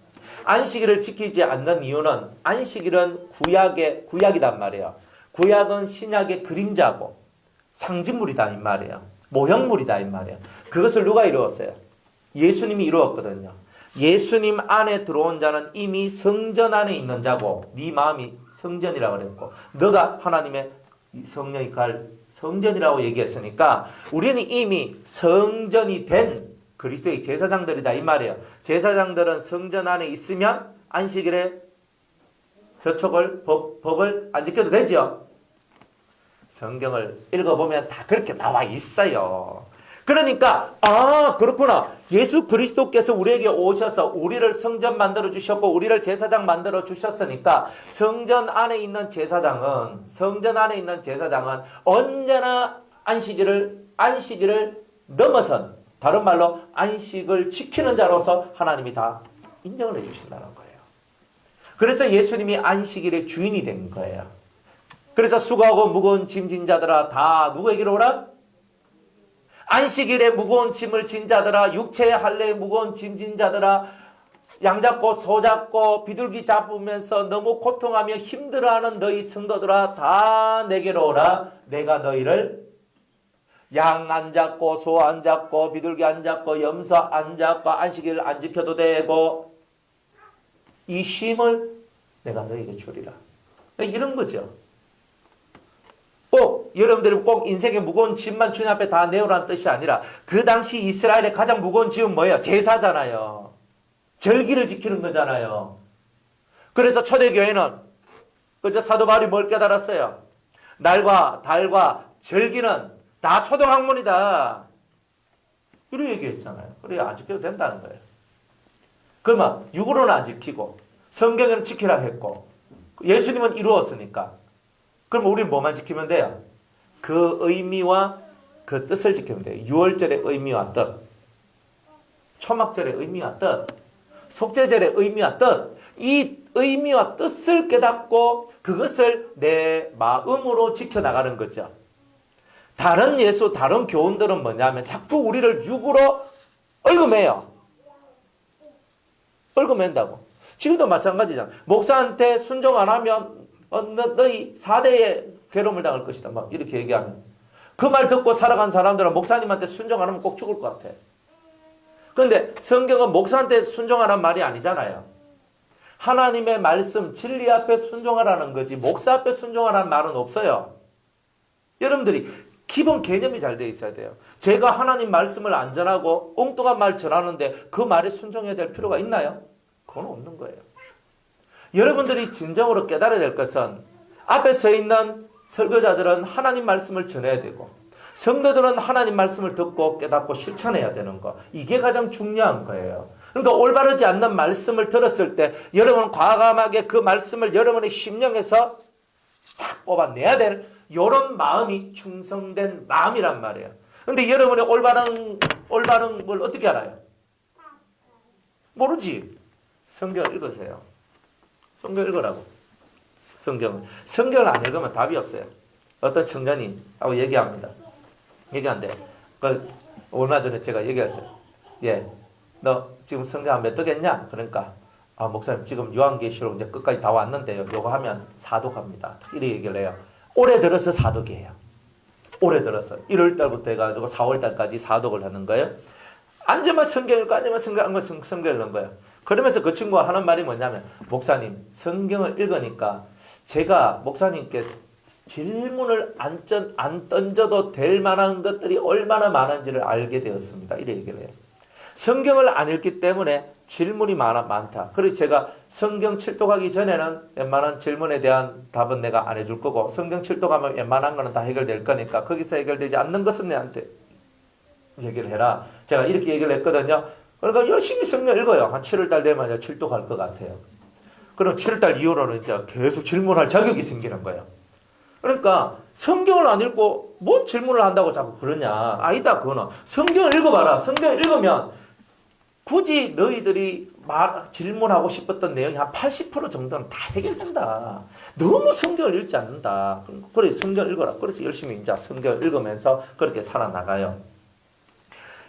안식일을 지키지 않는 이유는 안식일은 구약이란 말이에요. 구약은 신약의 그림자고 상징물이다 이 말이에요. 모형물이다 이 말이에요. 그것을 누가 이루었어요? 예수님이 이루었거든요. 예수님 안에 들어온 자는 이미 성전 안에 있는 자고 네 마음이 성전이라고 그랬고 너가 하나님의 성령이 갈 성전이라고 얘기했으니까 우리는 이미 성전이 된 그리스도의 제사장들이다 이 말이에요. 제사장들은 성전 안에 있으면 안식일에 저촉을 법을 안 지켜도 되죠. 성경을 읽어보면 다 그렇게 나와 있어요. 그러니까 그렇구나. 예수 그리스도께서 우리에게 오셔서 우리를 성전 만들어 주셨고 우리를 제사장 만들어 주셨으니까 성전 안에 있는 제사장은 언제나 안식일을 넘어선 다른 말로 안식을 지키는 자로서 하나님이 다 인정을 해 주신다는 거예요. 그래서 예수님이 안식일의 주인이 된 거예요. 그래서 수고하고 무거운 짐진 자들아 다 누구에게로 오라? 안식일에 무거운 짐을 진 자들아 육체의 할례에 무거운 짐진 자들아 양 잡고 소 잡고 비둘기 잡으면서 너무 고통하며 힘들어하는 너희 성도들아 다 내게로 오라. 내가 너희를 양 안 잡고 소 안 잡고 비둘기 안 잡고 염소 안 잡고 안식일 안 지켜도 되고 이 쉼을 내가 너희에게 주리라. 이런 거죠. 꼭 여러분들이 꼭 인생의 무거운 짐만 주님 앞에 다 내오라는 뜻이 아니라 그 당시 이스라엘의 가장 무거운 짐은 뭐예요? 제사잖아요. 절기를 지키는 거잖아요. 그래서 초대교회는 그저 사도 바울이 뭘 깨달았어요? 날과 달과 절기는 다 초등학문이다. 이렇게 얘기했잖아요. 그래 안 지켜도 된다는 거예요. 그러면 육으로는 안 지키고 성경에는 지키라 했고 예수님은 이루었으니까 그럼 우리는 뭐만 지키면 돼요? 그 의미와 그 뜻을 지키면 돼요. 유월절의 의미와 뜻, 초막절의 의미와 뜻, 속죄절의 의미와 뜻, 이 의미와 뜻을 깨닫고 그것을 내 마음으로 지켜나가는 거죠. 다른 예수, 다른 교훈들은 뭐냐면 자꾸 우리를 육으로 얽어매요. 얽어맨다고. 지금도 마찬가지잖아. 목사한테 순종 안 하면 너희 4대에 괴로움을 당할 것이다. 막 이렇게 얘기하면. 그 말 듣고 살아간 사람들은 목사님한테 순종 안 하면 꼭 죽을 것 같아. 그런데 성경은 목사한테 순종하라는 말이 아니잖아요. 하나님의 말씀, 진리 앞에 순종하라는 거지 목사 앞에 순종하라는 말은 없어요. 여러분들이 기본 개념이 잘 돼 있어야 돼요. 제가 하나님 말씀을 안 전하고 엉뚱한 말 전하는데 그 말에 순종해야 될 필요가 있나요? 그건 없는 거예요. 여러분들이 진정으로 깨달아야 될 것은 앞에 서 있는 설교자들은 하나님 말씀을 전해야 되고 성도들은 하나님 말씀을 듣고 깨닫고 실천해야 되는 거. 이게 가장 중요한 거예요. 그러니까 올바르지 않는 말씀을 들었을 때 여러분은 과감하게 그 말씀을 여러분의 심령에서 탁 뽑아내야 될 이런 마음이 충성된 마음이란 말이에요. 그런데 여러분이 올바른 걸 어떻게 알아요? 모르지. 성경을 읽으세요. 성경 읽으라고. 성경을 안 읽으면 답이 없어요. 어떤 청년이 하고 얘기합니다. 얘기한대. 얼마 전에 제가 얘기했어요. 예, 너 지금 성경 몇 독했냐? 그러니까 목사님 지금 요한계시록 이제 끝까지 다 왔는데요. 요거 하면 사독합니다. 이렇게 얘기를 해요. 올해 들어서 사독이에요. 올해 들어서 1월달부터 해가지고 4월달까지 사독을 하는 거예요. 앉으면 성경 읽고 앉으면 성경 읽는 거예요. 그러면서 그 친구가 하는 말이 뭐냐면 목사님 성경을 읽으니까 제가 목사님께 질문을 안 던져도 될 만한 것들이 얼마나 많은지를 알게 되었습니다. 이렇게 얘기를 해요. 성경을 안 읽기 때문에 질문이 많다. 그리고 제가 성경 칠독하기 전에는 웬만한 질문에 대한 답은 내가 안 해줄 거고 성경 칠독하면 웬만한 거는 다 해결될 거니까 거기서 해결되지 않는 것은 내한테 얘기를 해라. 제가 이렇게 얘기를 했거든요. 그러니까 열심히 성경 읽어요. 한 7월달 되면 이제 칠독할 것 같아요. 그럼 7월달 이후로는 이제 계속 질문할 자격이 생기는 거예요. 그러니까 성경을 안 읽고 뭔 질문을 한다고 자꾸 그러냐. 아니다 그거는. 성경을 읽어봐라. 성경을 읽으면 굳이 너희들이 질문하고 싶었던 내용이 한 80% 정도는 다 해결된다. 너무 성경을 읽지 않는다. 그래 성경을 읽어라. 그래서 열심히 이제 성경을 읽으면서 그렇게 살아나가요.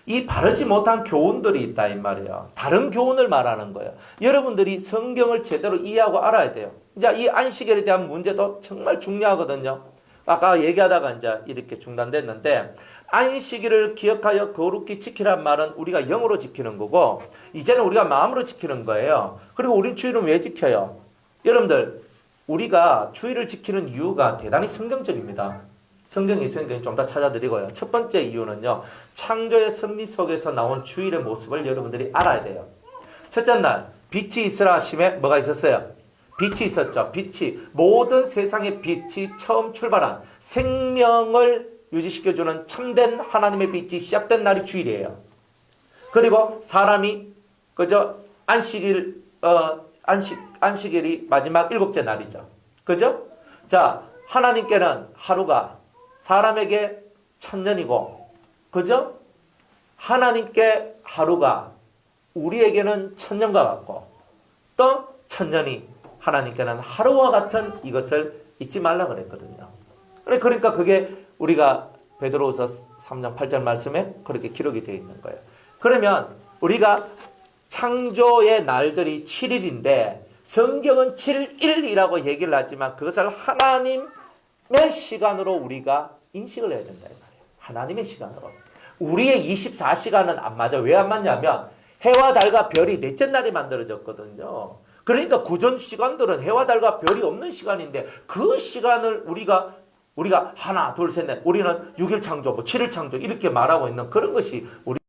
이 바르지 못한 교훈들이 있다 이 말이에요. 다른 교훈을 말하는 거예요. 여러분들이 성경을 제대로 이해하고 알아야 돼요. 이제 이 안식일에 대한 문제도 정말 중요하거든요. 아까 얘기하다가 이제 이렇게 중단됐는데 안식일을 기억하여 거룩히 지키란 말은 우리가 영으로 지키는 거고 이제는 우리가 마음으로 지키는 거예요. 그리고 우린 주일은 왜 지켜요? 여러분들 우리가 주일을 지키는 이유가 대단히 성경적입니다. 성경이 있으니까 좀 더 찾아드리고요. 첫 번째 이유는요. 창조의 섭리 속에서 나온 주일의 모습을 여러분들이 알아야 돼요. 첫째 날 빛이 있으라 하심에 뭐가 있었어요? 빛이 있었죠. 빛이 모든 세상의 빛이 처음 출발한 생명을 유지시켜주는 참된 하나님의 빛이 시작된 날이 주일이에요. 그리고 사람이 그죠? 안식일이 마지막 7째 날이죠. 그죠? 자, 하나님께는 하루가 사람에게 1000년이고 그죠? 하나님께 하루가 우리에게는 1000년과 같고 또 1000년이 하나님께는 하루와 같은 이것을 잊지 말라 그랬거든요. 그러니까 그게 우리가 베드로후서 3장 8절 말씀에 그렇게 기록이 되어 있는 거예요. 그러면 우리가 창조의 날들이 7일인데 성경은 7일이라고 얘기를 하지만 그것을 하나님의 시간으로 우리가 인식을 해야 된다. 하나님의 시간으로. 우리의 24시간은 안 맞아. 왜 안 맞냐면 해와 달과 별이 넷째 날에 만들어졌거든요. 그러니까 구전 시간들은 해와 달과 별이 없는 시간인데 그 시간을 우리가 하나, 둘, 셋, 넷 우리는 6일 창조, 7일 창조 이렇게 말하고 있는 그런 것이 우리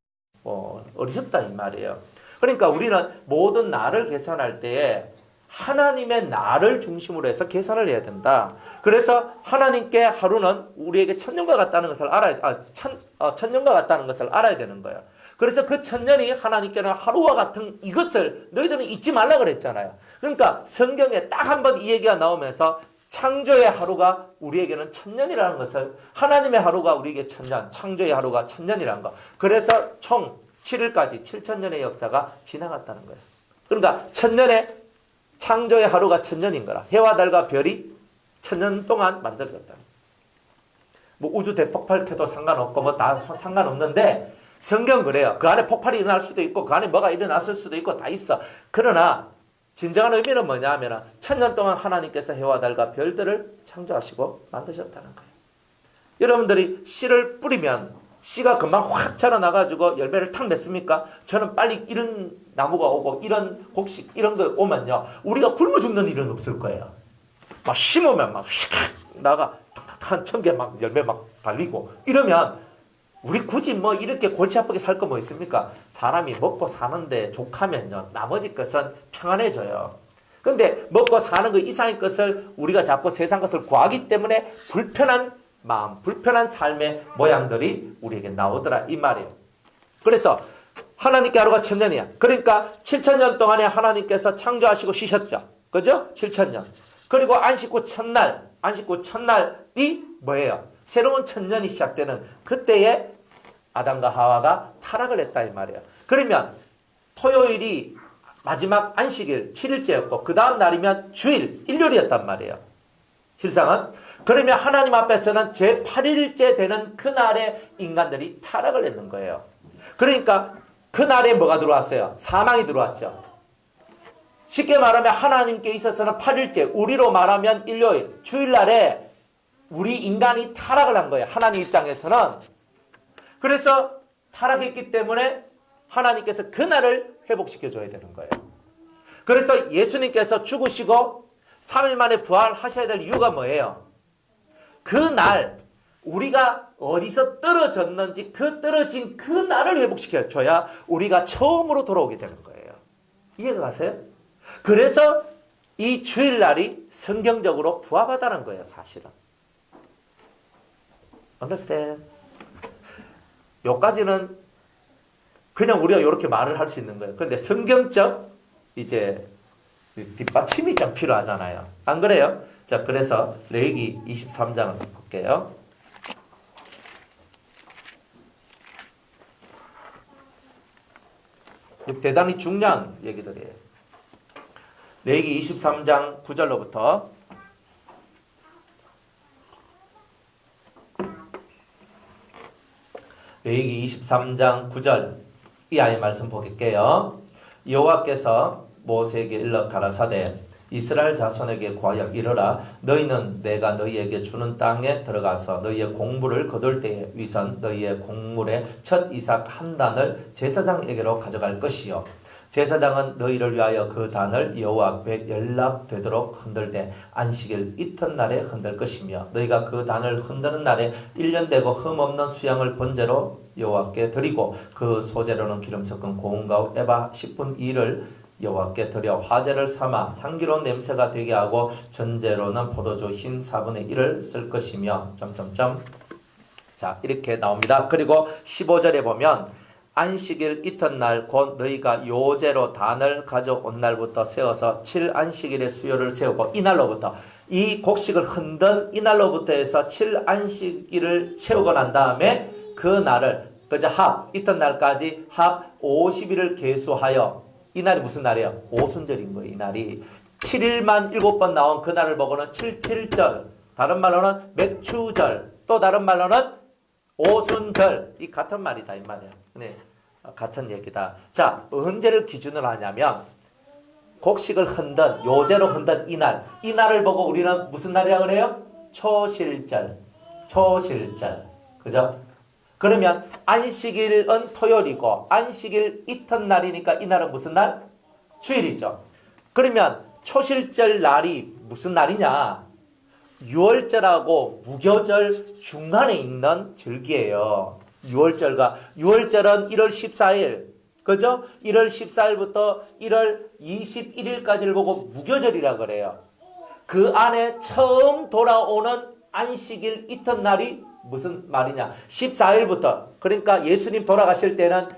어리석다 이 말이에요. 그러니까 우리는 모든 날을 계산할 때에 하나님의 날을 중심으로 해서 계산을 해야 된다. 그래서 하나님께 하루는 우리에게 1000년과 같다는 것을 천년과 같다는 것을 알아야 되는 거예요. 그래서 그 1000년이 하나님께는 하루와 같은 이것을 너희들은 잊지 말라 그랬잖아요. 그러니까 성경에 딱 한 번 이 얘기가 나오면서 창조의 하루가 우리에게는 천년이라는 것을, 하나님의 하루가 우리에게 천년, 창조의 하루가 천년이라는 것. 그래서 총 7일까지 7천년의 역사가 지나갔다는 거예요. 그러니까 천년의 창조의 하루가 천년인 거라. 해와 달과 별이 천년 동안 만들어졌다. 뭐 우주 대폭발 켜도 상관없고 뭐 다 상관없는데 성경 그래요. 그 안에 폭발이 일어날 수도 있고 그 안에 뭐가 일어났을 수도 있고 다 있어. 그러나 진정한 의미는 뭐냐 하면 천년 동안 하나님께서 해와 달과 별들을 창조하시고 만드셨다는 거예요. 여러분들이 씨를 뿌리면 씨가 금방 확 자라나가지고 열매를 탁 맺습니까? 저는 빨리 이런 나무가 오고 이런 곡식 이런 거 오면요, 우리가 굶어 죽는 일은 없을 거예요. 막 심으면 막 휙 나가 한 1000개 막 열매 막 달리고 이러면 우리 굳이 뭐 이렇게 골치 아프게 살 거 뭐 있습니까? 사람이 먹고 사는데 족하면요, 나머지 것은 평안해져요. 근데 먹고 사는 그 이상의 것을 우리가 자꾸 세상 것을 구하기 때문에 불편한 마음, 불편한 삶의 모양들이 우리에게 나오더라 이 말이에요. 그래서 하나님께 하루가 천년이야. 그러니까 7천년 동안에 하나님께서 창조하시고 쉬셨죠. 그죠? 7천년. 그리고 안식 후 첫날이 뭐예요? 새로운 천년이 시작되는 그때에 아담과 하와가 타락을 했다 이 말이에요. 그러면 토요일이 마지막 안식일 7일째였고 그 다음 날이면 주일, 일요일이었단 말이에요. 실상은. 그러면 하나님 앞에서는 제8일째 되는 그날에 인간들이 타락을 했는 거예요. 그러니까 그날에 뭐가 들어왔어요? 사망이 들어왔죠. 쉽게 말하면 하나님께 있어서는 8일째, 우리로 말하면 일요일, 주일날에 우리 인간이 타락을 한 거예요. 하나님 입장에서는. 그래서 타락했기 때문에 하나님께서 그날을 회복시켜줘야 되는 거예요. 그래서 예수님께서 죽으시고 3일 만에 부활하셔야 될 이유가 뭐예요? 그날 우리가 어디서 떨어졌는지 그 떨어진 그 날을 회복시켜줘야 우리가 처음으로 돌아오게 되는 거예요. 이해가 가세요? 그래서 이 주일날이 성경적으로 부합하다는 거예요, 사실은. Understand? 여기까지는 그냥 우리가 이렇게 말을 할 수 있는 거예요. 그런데 성경적 이제 뒷받침이 좀 필요하잖아요. 안 그래요? 자, 그래서 레위기 23장을 볼게요. 대단히 중요한 얘기들이에요. 레위기 23장 9절로부터 레위기 23장 9절 이 아이 말씀 보겠게요. 여호와께서 모세에게 일러 가라사대 이스라엘 자손에게 구하여 이르라 너희는 내가 너희에게 주는 땅에 들어가서 너희의 곡물을 거둘 때에 위선 너희의 곡물의 첫 이삭 한 단을 제사장에게로 가져갈 것이요 제사장은 너희를 위하여 그 단을 여호와 앞에 연락되도록 흔들되 안식일 이튿날에 흔들 것이며 너희가 그 단을 흔드는 날에 1년 되고 흠없는 수양을 번제로 여호와께 드리고 그 소재로는 기름 섞은 고운 가루 에바 10분 2를 여호와께 드려 화제를 삼아 향기로운 냄새가 되게 하고 전제로는 포도주 흰 4분의 1을 쓸 것이며 자 이렇게 나옵니다. 그리고 15절에 보면 안식일 이튿날 곧 너희가 요제로 단을 가져온 날부터 세워서 7안식일의 수요를 세우고 이날로부터 이 곡식을 흔든 이날로부터 해서 7안식일을 채우고 난 다음에 그 날을 그저 이튿날까지 합 50일을 계수하여 이날이 무슨 날이에요? 오순절인 거예요. 이 날이 7일만 7번 나온 그 날을 보고는 77절 다른 말로는 맥추절 또 다른 말로는 오순절 이 같은 말이다 이 말이에요. 네, 같은 얘기다. 자, 언제를 기준으로 하냐면 곡식을 흔든 요제로 흔든 이 날을 보고 우리는 무슨 날이라 그래요? 초실절. 그죠? 그러면 안식일은 토요일이고 안식일 이튿날이니까 이 날은 무슨 날? 주일이죠. 그러면 초실절 날이 무슨 날이냐? 유월절하고 무교절 중간에 있는 절기예요. 유월절은 1월 14일, 그죠? 1월 14일부터 1월 21일까지를 보고 무교절이라 그래요. 그 안에 처음 돌아오는 안식일 이튿날이 무슨 말이냐? 14일부터, 그러니까 예수님 돌아가실 때는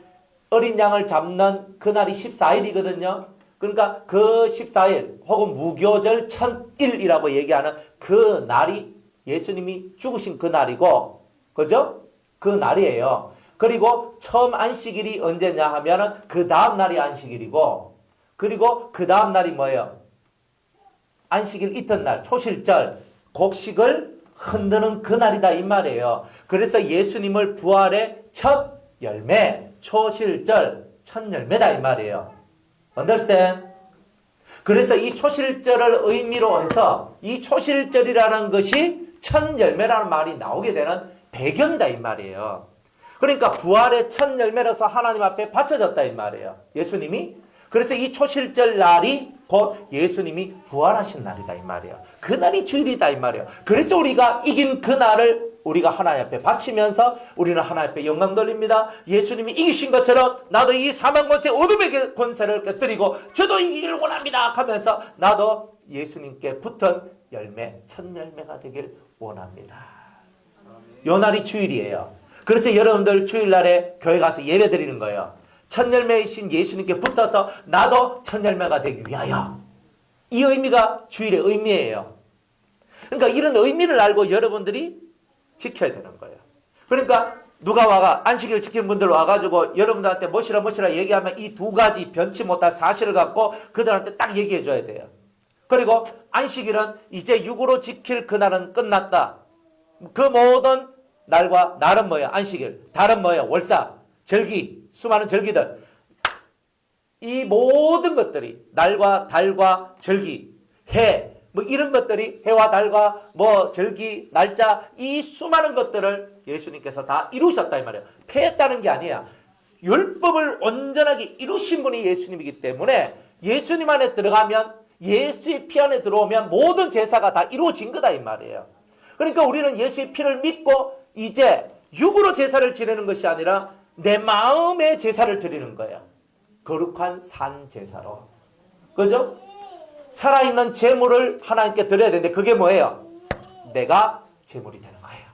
어린 양을 잡는 그날이 14일이거든요. 그러니까 그 14일 혹은 무교절 1000일이라고 얘기하는 그 날이 예수님이 죽으신 그 날이고, 그죠? 그 날이에요. 그리고 처음 안식일이 언제냐 하면은 그 다음 날이 안식일이고, 그리고 그 다음 날이 뭐예요? 안식일 이튿날, 초실절, 곡식을 흔드는 그 날이다 이 말이에요. 그래서 예수님을 부활의 첫 열매, 초실절, 첫 열매다 이 말이에요. Understand? 그래서 이 초실절을 의미로 해서 이 초실절이라는 것이 첫 열매라는 말이 나오게 되는 배경이다 이 말이에요. 그러니까 부활의 첫 열매로서 하나님 앞에 바쳐졌다 이 말이에요. 예수님이. 그래서 이 초실절 날이 곧 예수님이 부활하신 날이다 이 말이에요. 그 날이 주일이다 이 말이에요. 그래서 우리가 이긴 그 날을 우리가 하나님 앞에 바치면서 우리는 하나님 앞에 영광 돌립니다. 예수님이 이기신 것처럼 나도 이 사망 권세 어둠의 권세를 깨뜨리고 저도 이기기를 원합니다 하면서 나도 예수님께 붙은 열매, 첫 열매가 되길 원합니다. 요 날이 주일이에요. 그래서 여러분들 주일날에 교회 가서 예배 드리는 거예요. 첫 열매이신 예수님께 붙어서 나도 첫 열매가 되기 위하여. 이 의미가 주일의 의미예요. 그러니까 이런 의미를 알고 여러분들이 지켜야 되는 거예요. 그러니까 누가 와가 안식일 지키는 분들 와가지고 여러분들한테 뭐시라 얘기하면 이 두 가지 변치 못할 사실을 갖고 그들한테 딱 얘기해 줘야 돼요. 그리고 안식일은 이제 육으로 지킬 그날은 끝났다. 그 모든 날과 날은 뭐예요? 안식일. 달은 뭐예요? 월사, 절기, 수많은 절기들. 이 모든 것들이 날과 달과 절기, 해, 뭐 이런 것들이 해와 달과 뭐 절기, 날짜 이 수많은 것들을 예수님께서 다 이루셨다 이 말이에요. 폐했다는 게 아니야. 율법을 온전하게 이루신 분이 예수님이기 때문에 예수님 안에 들어가면 예수의 피 안에 들어오면 모든 제사가 다 이루어진 거다 이 말이에요. 그러니까 우리는 예수의 피를 믿고 이제 육으로 제사를 지내는 것이 아니라 내 마음의 제사를 드리는 거예요. 거룩한 산 제사로. 그죠? 살아있는 제물을 하나님께 드려야 되는데 그게 뭐예요? 내가 제물이 되는 거예요.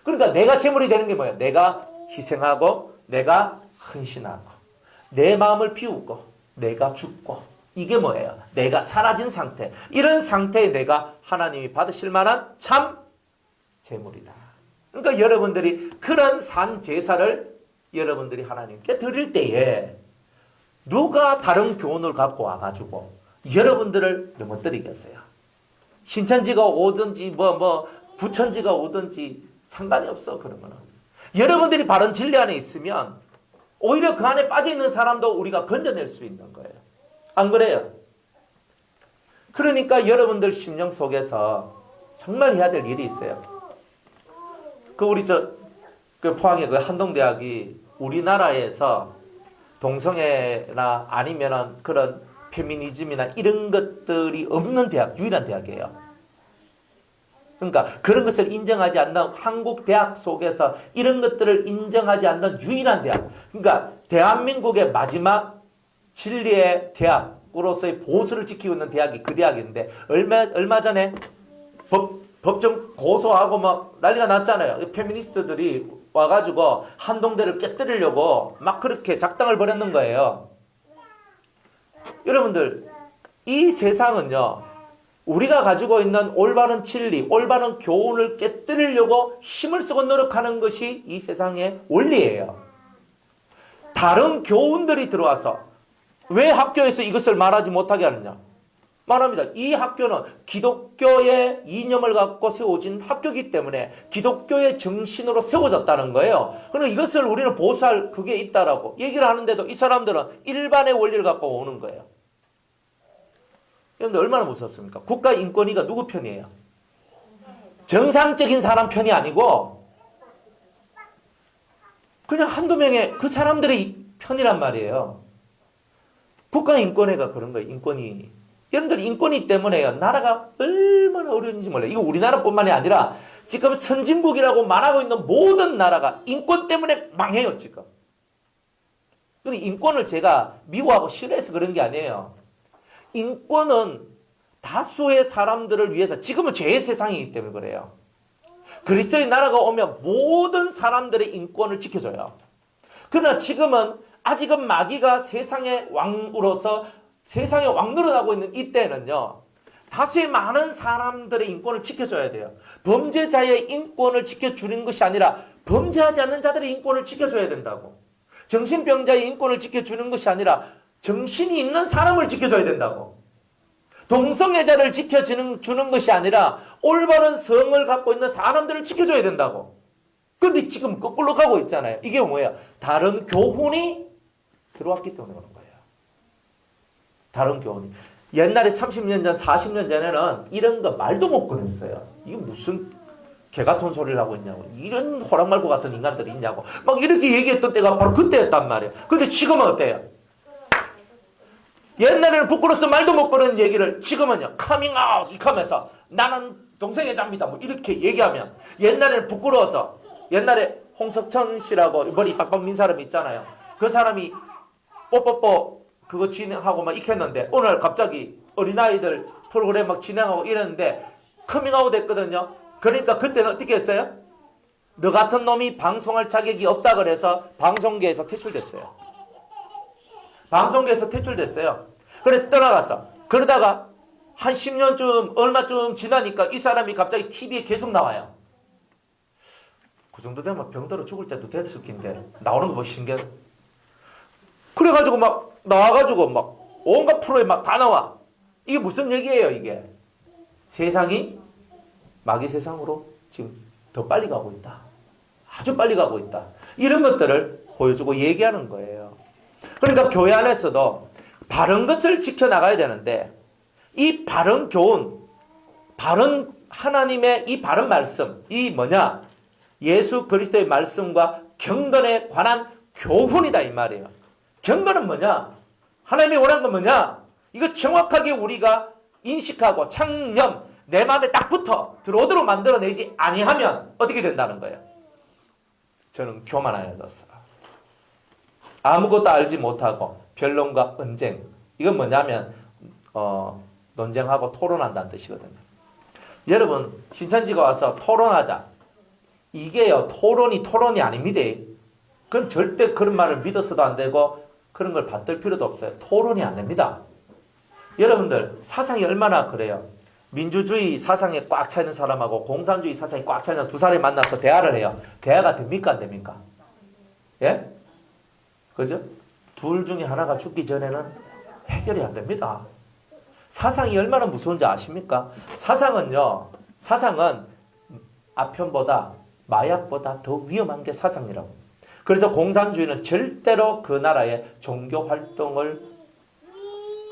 그러니까 내가 제물이 되는 게 뭐예요? 내가 희생하고 내가 헌신하고 내 마음을 비우고 내가 죽고 이게 뭐예요? 내가 사라진 상태. 이런 상태에 내가 하나님이 받으실 만한 참 제물이다. 그러니까 여러분들이 그런 산 제사를 여러분들이 하나님께 드릴 때에 누가 다른 교훈을 갖고 와가지고 여러분들을 넘어뜨리겠어요. 신천지가 오든지 부천지가 오든지 상관이 없어. 그러면은 여러분들이 바른 진리 안에 있으면 오히려 그 안에 빠져있는 사람도 우리가 건져낼 수 있는 거예요. 안 그래요? 그러니까 여러분들 심령 속에서 정말 해야 될 일이 있어요. 그 포항의 그 한동대학이 우리나라에서 동성애나 아니면은 그런 페미니즘이나 이런 것들이 없는 대학, 유일한 대학이에요. 그러니까 그런 것을 인정하지 않는 한국 대학 속에서 이런 것들을 인정하지 않는 유일한 대학. 그러니까 대한민국의 마지막 진리의 대학으로서의 보수를 지키고 있는 대학이 그 대학인데 얼마 전에 법정 고소하고 막 난리가 났잖아요. 페미니스트들이 와가지고 한동대를 깨뜨리려고 막 그렇게 작당을 벌였는 거예요. 여러분들 이 세상은요 우리가 가지고 있는 올바른 진리, 올바른 교훈을 깨뜨리려고 힘을 쓰고 노력하는 것이 이 세상의 원리예요. 다른 교훈들이 들어와서 왜 학교에서 이것을 말하지 못하게 하느냐? 말합니다. 이 학교는 기독교의 이념을 갖고 세워진 학교이기 때문에 기독교의 정신으로 세워졌다는 거예요. 그럼 이것을 우리는 보수할 그게 있다라고 얘기를 하는데도 이 사람들은 일반의 원리를 갖고 오는 거예요. 여러분들 얼마나 무섭습니까? 국가인권위가 누구 편이에요? 정상적인 사람 편이 아니고 그냥 한두 명의 그 사람들의 편이란 말이에요. 국가인권위가 그런 거예요. 인권위. 여러분들 인권위 때문에요. 나라가 얼마나 어려운지 몰라요. 이거 우리나라뿐만이 아니라 지금 선진국이라고 말하고 있는 모든 나라가 인권 때문에 망해요. 지금. 인권을 제가 미워하고 싫어해서 그런 게 아니에요. 인권은 다수의 사람들을 위해서 지금은 죄의 세상이기 때문에 그래요. 그리스도의 나라가 오면 모든 사람들의 인권을 지켜줘요. 그러나 지금은 아직은 마귀가 세상의 왕으로서 세상에 왕노릇하고 있는 이때는요, 다수의 많은 사람들의 인권을 지켜줘야 돼요. 범죄자의 인권을 지켜주는 것이 아니라 범죄하지 않는 자들의 인권을 지켜줘야 된다고. 정신병자의 인권을 지켜주는 것이 아니라 정신이 있는 사람을 지켜줘야 된다고. 동성애자를 지켜주는 것이 아니라 올바른 성을 갖고 있는 사람들을 지켜줘야 된다고. 근데 지금 거꾸로 가고 있잖아요. 이게 뭐예요? 다른 교훈이 들어왔기 때문에 그런 거예요. 다른 교훈이. 옛날에 30년 전, 40년 전에는 이런 거 말도 못 꺼냈어요. 이게 무슨 개 같은 소리를 하고 있냐고. 이런 호랑말고 같은 인간들이 있냐고. 막 이렇게 얘기했던 때가 바로 그때였단 말이에요. 근데 지금은 어때요? 옛날에는 부끄러워서 말도 못 꺼내는 얘기를 지금은요, 커밍아웃 이렇게 하면서 나는 동성애자입니다 뭐 이렇게 얘기하면, 옛날에는 부끄러워서, 옛날에 홍석천 씨라고 머리 빡빡 민 사람이 있잖아요. 그 사람이 뽀뽀뽀 그거 진행하고 막 이렇게 했는데 오늘 갑자기 어린아이들 프로그램 막 진행하고 이랬는데 커밍아웃 했거든요. 그러니까 그때는 어떻게 했어요? 너 같은 놈이 방송할 자격이 없다 그래서 방송계에서 퇴출됐어요. 방송계에서 퇴출됐어요. 그래 떠나갔어. 그러다가 한 10년쯤 얼마쯤 지나니까 이 사람이 갑자기 TV에 계속 나와요. 그 정도 되면 병들어 죽을 때도 됐을 낀데 나오는 거 뭐 신기해. 그래가지고 막 나와가지고 막 온갖 프로에 막 다 나와. 이게 무슨 얘기예요 이게? 세상이 마귀 세상으로 지금 더 빨리 가고 있다. 아주 빨리 가고 있다. 이런 것들을 보여주고 얘기하는 거예요. 그러니까 교회 안에서도 바른 것을 지켜나가야 되는데 이 바른 교훈, 바른 하나님의 이 바른 말씀, 이 뭐냐? 예수 그리스도의 말씀과 경건에 관한 교훈이다 이 말이에요. 경건은 뭐냐? 하나님이 원하는 건 뭐냐? 이거 정확하게 우리가 인식하고 창념, 내 마음에 딱 붙어 들어오도록 만들어내지 아니하면 어떻게 된다는 거예요? 저는 교만하여졌어. 아무것도 알지 못하고 변론과 언쟁. 이건 뭐냐면 논쟁하고 토론한다는 뜻이거든요. 여러분 신천지가 와서 토론하자. 이게요 토론이 아닙니다. 그건 절대 그런 말을 믿어서도 안 되고 그런 걸 받들 필요도 없어요. 토론이 안 됩니다. 여러분들 사상이 얼마나 그래요. 민주주의 사상에 꽉 차 있는 사람하고 공산주의 사상이 꽉 차 있는 두 사람이 만나서 대화를 해요. 대화가 됩니까 안 됩니까? 예? 그죠? 둘 중에 하나가 죽기 전에는 해결이 안 됩니다. 사상이 얼마나 무서운지 아십니까? 사상은 아편보다 마약보다 더 위험한 게 사상이라고. 그래서 공산주의는 절대로 그 나라의 종교 활동을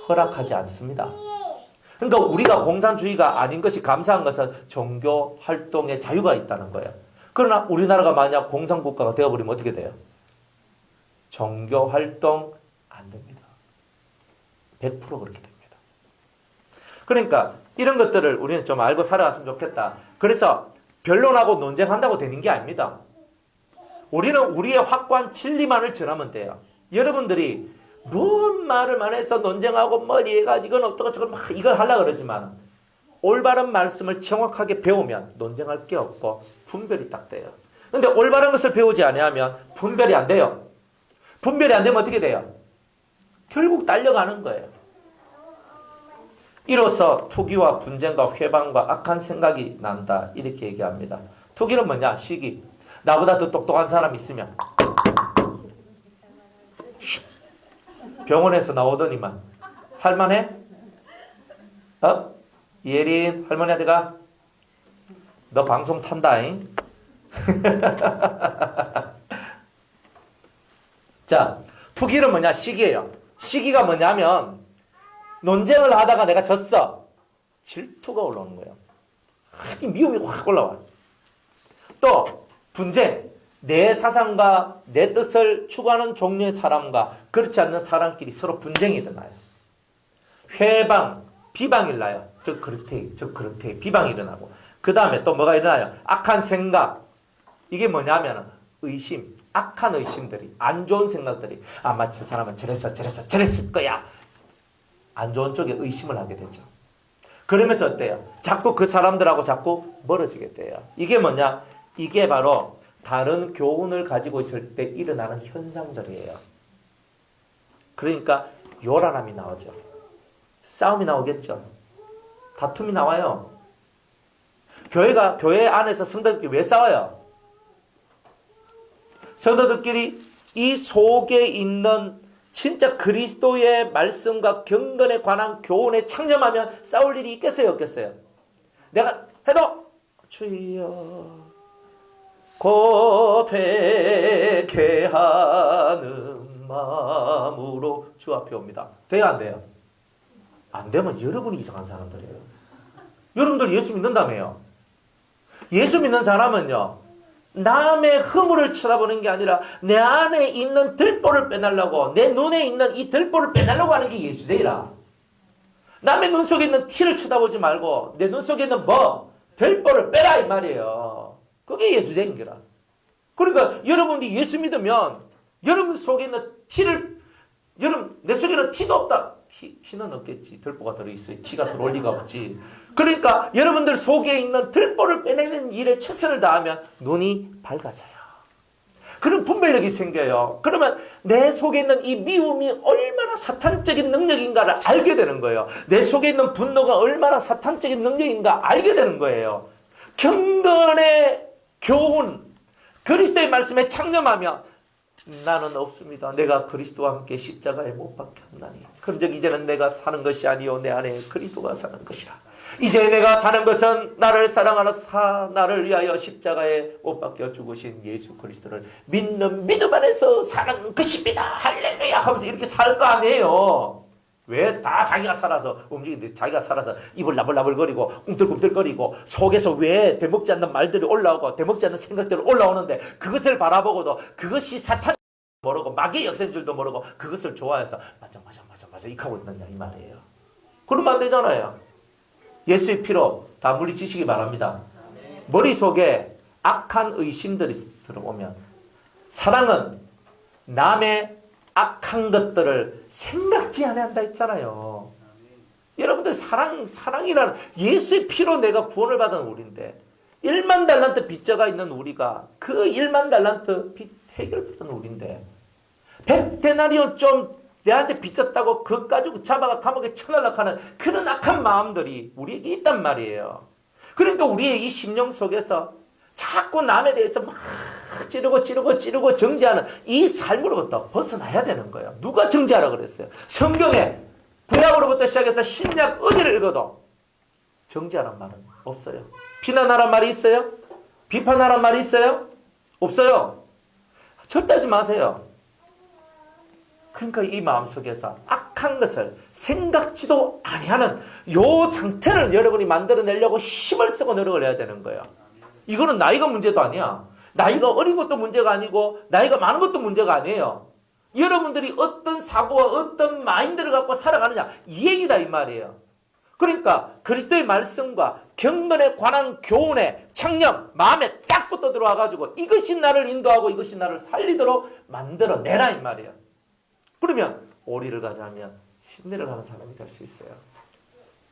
허락하지 않습니다. 그러니까 우리가 공산주의가 아닌 것이 감사한 것은 종교 활동의 자유가 있다는 거예요. 그러나 우리나라가 만약 공산국가가 되어버리면 어떻게 돼요? 종교 활동 안 됩니다. 100% 그렇게 됩니다. 그러니까 이런 것들을 우리는 좀 알고 살아갔으면 좋겠다. 그래서 변론하고 논쟁한다고 되는 게 아닙니다. 우리는 우리의 확고한 진리만을 전하면 돼요. 여러분들이 뭔 말을 만 해서 논쟁하고 머리해가지고 이건 어떡하 저건 막 이걸 하려고 그러지만 올바른 말씀을 정확하게 배우면 논쟁할 게 없고 분별이 딱 돼요. 근데 올바른 것을 배우지 아니하면 분별이 안 돼요. 분별이 안 되면 어떻게 돼요? 결국 딸려가는 거예요. 이로써 투기와 분쟁과 회방과 악한 생각이 난다. 이렇게 얘기합니다. 투기는 뭐냐? 시기. 나보다 더 똑똑한 사람이 있으면 병원에서 나오더니만 살만해? 이혜린 할머니한테 가. 너 방송 탄다잉. 자, 투기는 뭐냐? 시기예요. 시기가 뭐냐면 논쟁을 하다가 내가 졌어. 질투가 올라오는 거예요. 미움이 확 올라와요. 또 분쟁. 내 사상과 내 뜻을 추구하는 종류의 사람과 그렇지 않는 사람끼리 서로 분쟁이 일어나요. 회방, 비방이 일어나요. 저 그렇대, 비방이 일어나고. 그 다음에 또 뭐가 일어나요? 악한 생각. 이게 뭐냐면 의심, 악한 의심들이, 안 좋은 생각들이 아마 저 사람은 저랬을 거야. 안 좋은 쪽에 의심을 하게 되죠. 그러면서 어때요? 자꾸 그 사람들하고 자꾸 멀어지게 돼요. 이게 뭐냐? 이게 바로 다른 교훈을 가지고 있을 때 일어나는 현상들이에요. 그러니까 요란함이 나오죠. 싸움이 나오겠죠. 다툼이 나와요. 교회 안에서 성도들끼리 왜 싸워요? 성도들끼리 이 속에 있는 진짜 그리스도의 말씀과 경건에 관한 교훈에 창념하면 싸울 일이 있겠어요, 없겠어요? 내가 해도 주여 고백해 하는 마음으로 주 앞에 옵니다. 돼요, 안 돼요? 안 되면 여러분이 이상한 사람들이에요. 여러분들 예수 믿는다며요. 예수 믿는 사람은요, 남의 허물을 쳐다보는 게 아니라 내 안에 있는 들보를 빼내려고, 내 눈에 있는 이 들보를 빼내려고 하는 게 예수제이라. 남의 눈 속에 있는 티를 쳐다보지 말고 내 눈 속에 있는 들보를 빼라 이 말이에요. 그게 예수제인 거라. 그러니까 여러분이 예수 믿으면 여러분 속에 있는 티를, 여러분 내 속에는 티도 없다. 티는 없겠지. 들보가 들어있어요. 티가 들어올 리가 없지. 그러니까 여러분들 속에 있는 들보를 빼내는 일에 최선을 다하면 눈이 밝아져요. 그런 분별력이 생겨요. 그러면 내 속에 있는 이 미움이 얼마나 사탄적인 능력인가를 알게 되는 거예요. 내 속에 있는 분노가 얼마나 사탄적인 능력인가 알게 되는 거예요. 경건의 교훈, 그리스도의 말씀에 창념하며 나는 없습니다. 내가 그리스도와 함께 십자가에 못 박혔나니 그런즉 이제는 내가 사는 것이 아니요 내 안에 그리스도가 사는 것이라. 이제 내가 사는 것은 나를 사랑하는 나를 위하여 십자가에 못 박혀 죽으신 예수 그리스도를 믿는 믿음 안에서 사는 것입니다. 할렐루야 하면서 이렇게 살 거 아니에요. 왜 다 자기가 살아서 움직이는데, 자기가 살아서 입을 나불나불거리고 꿈틀꿈틀거리고 속에서 왜 대먹지 않는 말들이 올라오고 대먹지 않는 생각들이 올라오는데 그것을 바라보고도 그것이 사탄 모르고 마귀의 역사인 줄도 모르고 그것을 좋아해서 맞아 이하고 있느냐 이 말이에요. 그러면 안 되잖아요. 예수의 피로 다 물리치시기 바랍니다. 머릿속에 악한 의심들이 들어오면, 사랑은 남의 악한 것들을 생각지 않아야 한다 했잖아요. 여러분들 사랑이라는 예수의 피로 내가 구원을 받은 우리인데 1만 달란트 빚져가 있는 우리가 그 1만 달란트 빚 해결받은 우리인데 100데나리온 좀 내한테 빚졌다고 그것 가지고 잡아가 감옥에 쳐넣으려고 하는 그런 악한 마음들이 우리에게 있단 말이에요. 그러니까 우리의 이 심령 속에서 자꾸 남에 대해서 막 찌르고 정죄하는 이 삶으로부터 벗어나야 되는 거예요. 누가 정죄하라 그랬어요? 성경에 구약으로부터 시작해서 신약 어디를 읽어도 정죄하란 말은 없어요. 비난하란 말이 있어요? 비판하란 말이 있어요? 없어요. 절대 하지 마세요. 그러니까 이 마음속에서 악한 것을 생각지도 아니하는 요 상태를 여러분이 만들어내려고 힘을 쓰고 노력을 해야 되는 거예요. 이거는 나이가 문제도 아니야. 나이가 어린 것도 문제가 아니고 나이가 많은 것도 문제가 아니에요. 여러분들이 어떤 사고와 어떤 마인드를 갖고 살아가느냐 이 얘기다 이 말이에요. 그러니까 그리스도의 말씀과 경건에 관한 교훈에 창념 마음에 딱 붙어 들어와가지고 이것이 나를 인도하고 이것이 나를 살리도록 만들어내라 이 말이에요. 그러면 오리를 가자면 심리를 하는 사람이 될 수 있어요.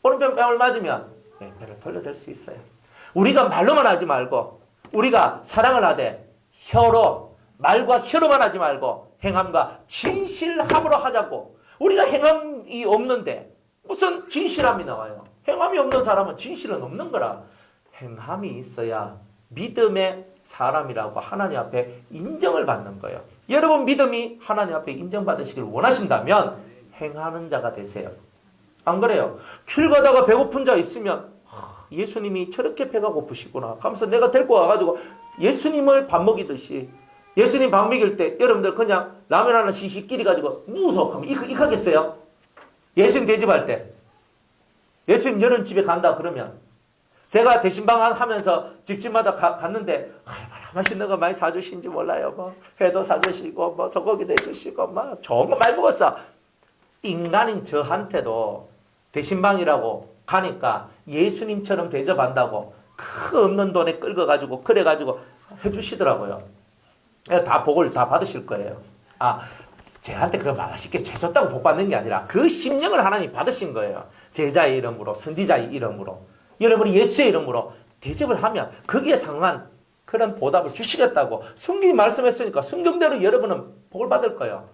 오른편 뺨을 맞으면 왼편을 돌려댈 수 있어요. 우리가 말로만 하지 말고 우리가 사랑을 하되 혀로 말과 혀로만 하지 말고 행함과 진실함으로 하자고. 우리가 행함이 없는데 무슨 진실함이 나와요? 행함이 없는 사람은 진실은 없는 거라. 행함이 있어야 믿음의 사람이라고 하나님 앞에 인정을 받는 거예요. 여러분 믿음이 하나님 앞에 인정받으시길 원하신다면 행하는 자가 되세요. 안 그래요? 길 가다가 배고픈 자 있으면 예수님이 저렇게 배가 고프시구나 하면서 내가 데리고 와가지고 예수님을 밥 먹이듯이, 예수님 밥 먹일 때 여러분들 그냥 라면 하나 시시 끼리 가지고 무서 하면 익하겠어요? 예수님 대접할 때 예수님 여름 집에 간다 그러면 제가 대신방 하면서 집집마다 갔는데 맛있는 거 많이 사주신지 몰라요. 뭐 회도 사주시고 뭐 소고기도 해주시고 막 좋은 거 많이 먹었어. 인간인 저한테도 대신방이라고 가니까 예수님처럼 대접한다고 그 없는 돈에 끌어가지고 그래가지고 해주시더라고요. 다 복을 다 받으실 거예요. 쟤한테 그거 맛있게 죄졌다고 복 받는 게 아니라 그 심령을 하나님 받으신 거예요. 제자의 이름으로, 선지자의 이름으로, 여러분이 예수의 이름으로 대접을 하면 거기에 상한 그런 보답을 주시겠다고 성경이 말씀했으니까 성경대로 여러분은 복을 받을 거예요.